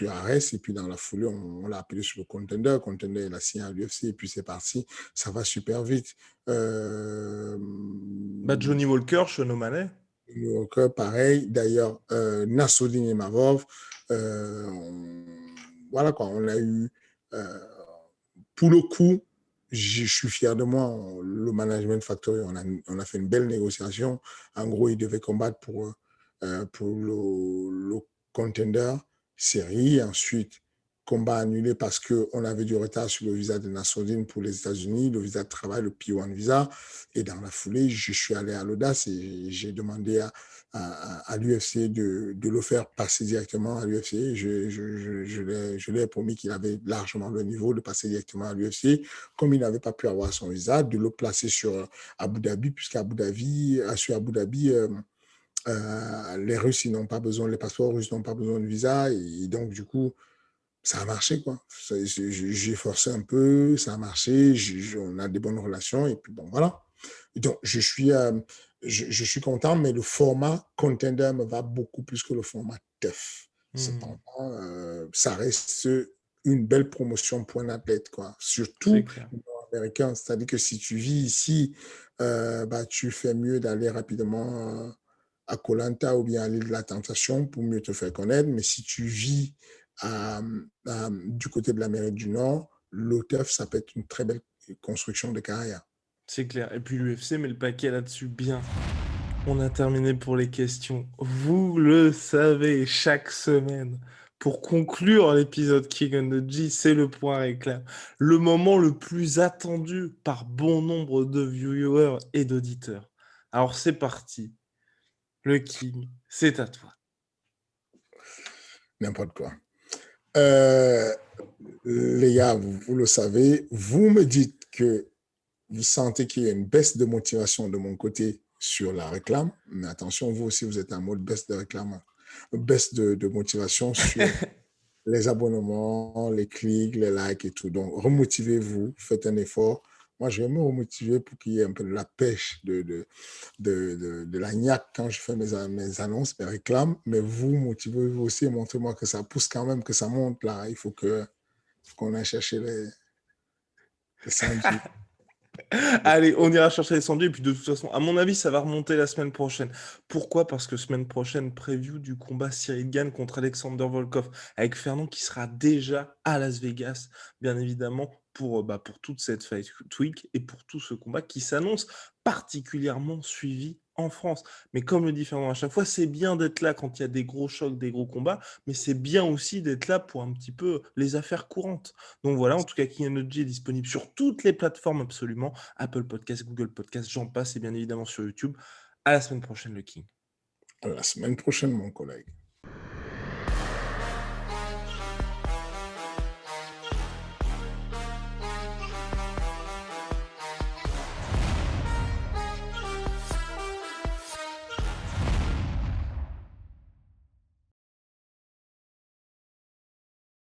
Ares. Et puis dans la foulée, on l'a appelé sur le contender. Le contender, il a signé à l'UFC. Et puis c'est parti. Ça va super vite. Euh, Bah, Johnny Walker, Sean O'Malley. New Yorker, pareil. D'ailleurs, Nassoudine et Mavov, voilà quoi, on a eu, euh, pour le coup, je suis fier de moi, le Management Factory, on a fait une belle négociation. En gros, ils devaient combattre pour le contender série. Ensuite, combat annulé parce qu'on avait du retard sur le visa de Nassoudine pour les États-Unis, le visa de travail, le P1 visa. Et dans la foulée, je suis allé à l'audace et j'ai demandé à l'UFC de le faire passer directement à l'UFC. Je lui ai promis qu'il avait largement le niveau de passer directement à l'UFC. Comme il n'avait pas pu avoir son visa, de le placer sur Abu Dhabi, puisqu'à Abu Dhabi, sur Abu Dhabi, les Russes, ils n'ont pas besoin, les passeports russes n'ont pas besoin de visa. Et donc, du coup, ça a marché, quoi. J'ai forcé un peu, ça a marché, on a des bonnes relations, et puis bon, voilà. Donc, je suis content, mais le format Contender me va beaucoup plus que le format TUF. Hmm, Cependant, ça reste une belle promotion pour un athlète, quoi. c'est Surtout clair. nord-américain. C'est-à-dire que si tu vis ici, bah, tu fais mieux d'aller rapidement à Koh Lanta ou bien à l'île de la Tentation pour mieux te faire connaître. Mais si tu vis du côté de l'Amérique du Nord, l'OTEF, ça peut être une très belle construction de carrière. C'est clair. Et puis l'UFC met le paquet là-dessus bien. On a terminé pour les questions. Vous le savez, chaque semaine, pour conclure l'épisode King on the G, c'est le point réclame. Le moment le plus attendu par bon nombre de viewers et d'auditeurs. Alors c'est parti. Le King, c'est à toi. N'importe quoi. Euh, les gars, vous le savez, vous me dites que vous sentez qu'il y a une baisse de motivation de mon côté sur la réclame, mais attention, vous aussi, vous êtes en mode baisse de réclame, baisse de motivation sur les abonnements, les clics, les likes et tout. Donc, remotivez-vous, faites un effort. Moi, je vais me remotiver pour qu'il y ait un peu de la pêche, de la niaque quand je fais mes annonces, mes réclames. Mais vous, motivez-vous aussi et montrez-moi que ça pousse quand même, que ça monte là. Il faut qu'on aille chercher les sandwichs. Allez, on ira chercher les sandwichs. Et puis de toute façon, à mon avis, ça va remonter la semaine prochaine. Pourquoi? Parce que semaine prochaine, preview du combat Cyril Gane contre Alexander Volkov, avec Fernand qui sera déjà à Las Vegas, bien évidemment, pour toute cette Fight Week et pour tout ce combat qui s'annonce particulièrement suivi en France. Mais comme le dit Fernand à chaque fois, c'est bien d'être là quand il y a des gros chocs, des gros combats, mais c'est bien aussi d'être là pour un petit peu les affaires courantes. Donc voilà, en tout cas, King Energy est disponible sur toutes les plateformes absolument. Apple Podcast, Google Podcast, j'en passe, et bien évidemment sur YouTube. À la semaine prochaine, le King. À la semaine prochaine, mon collègue.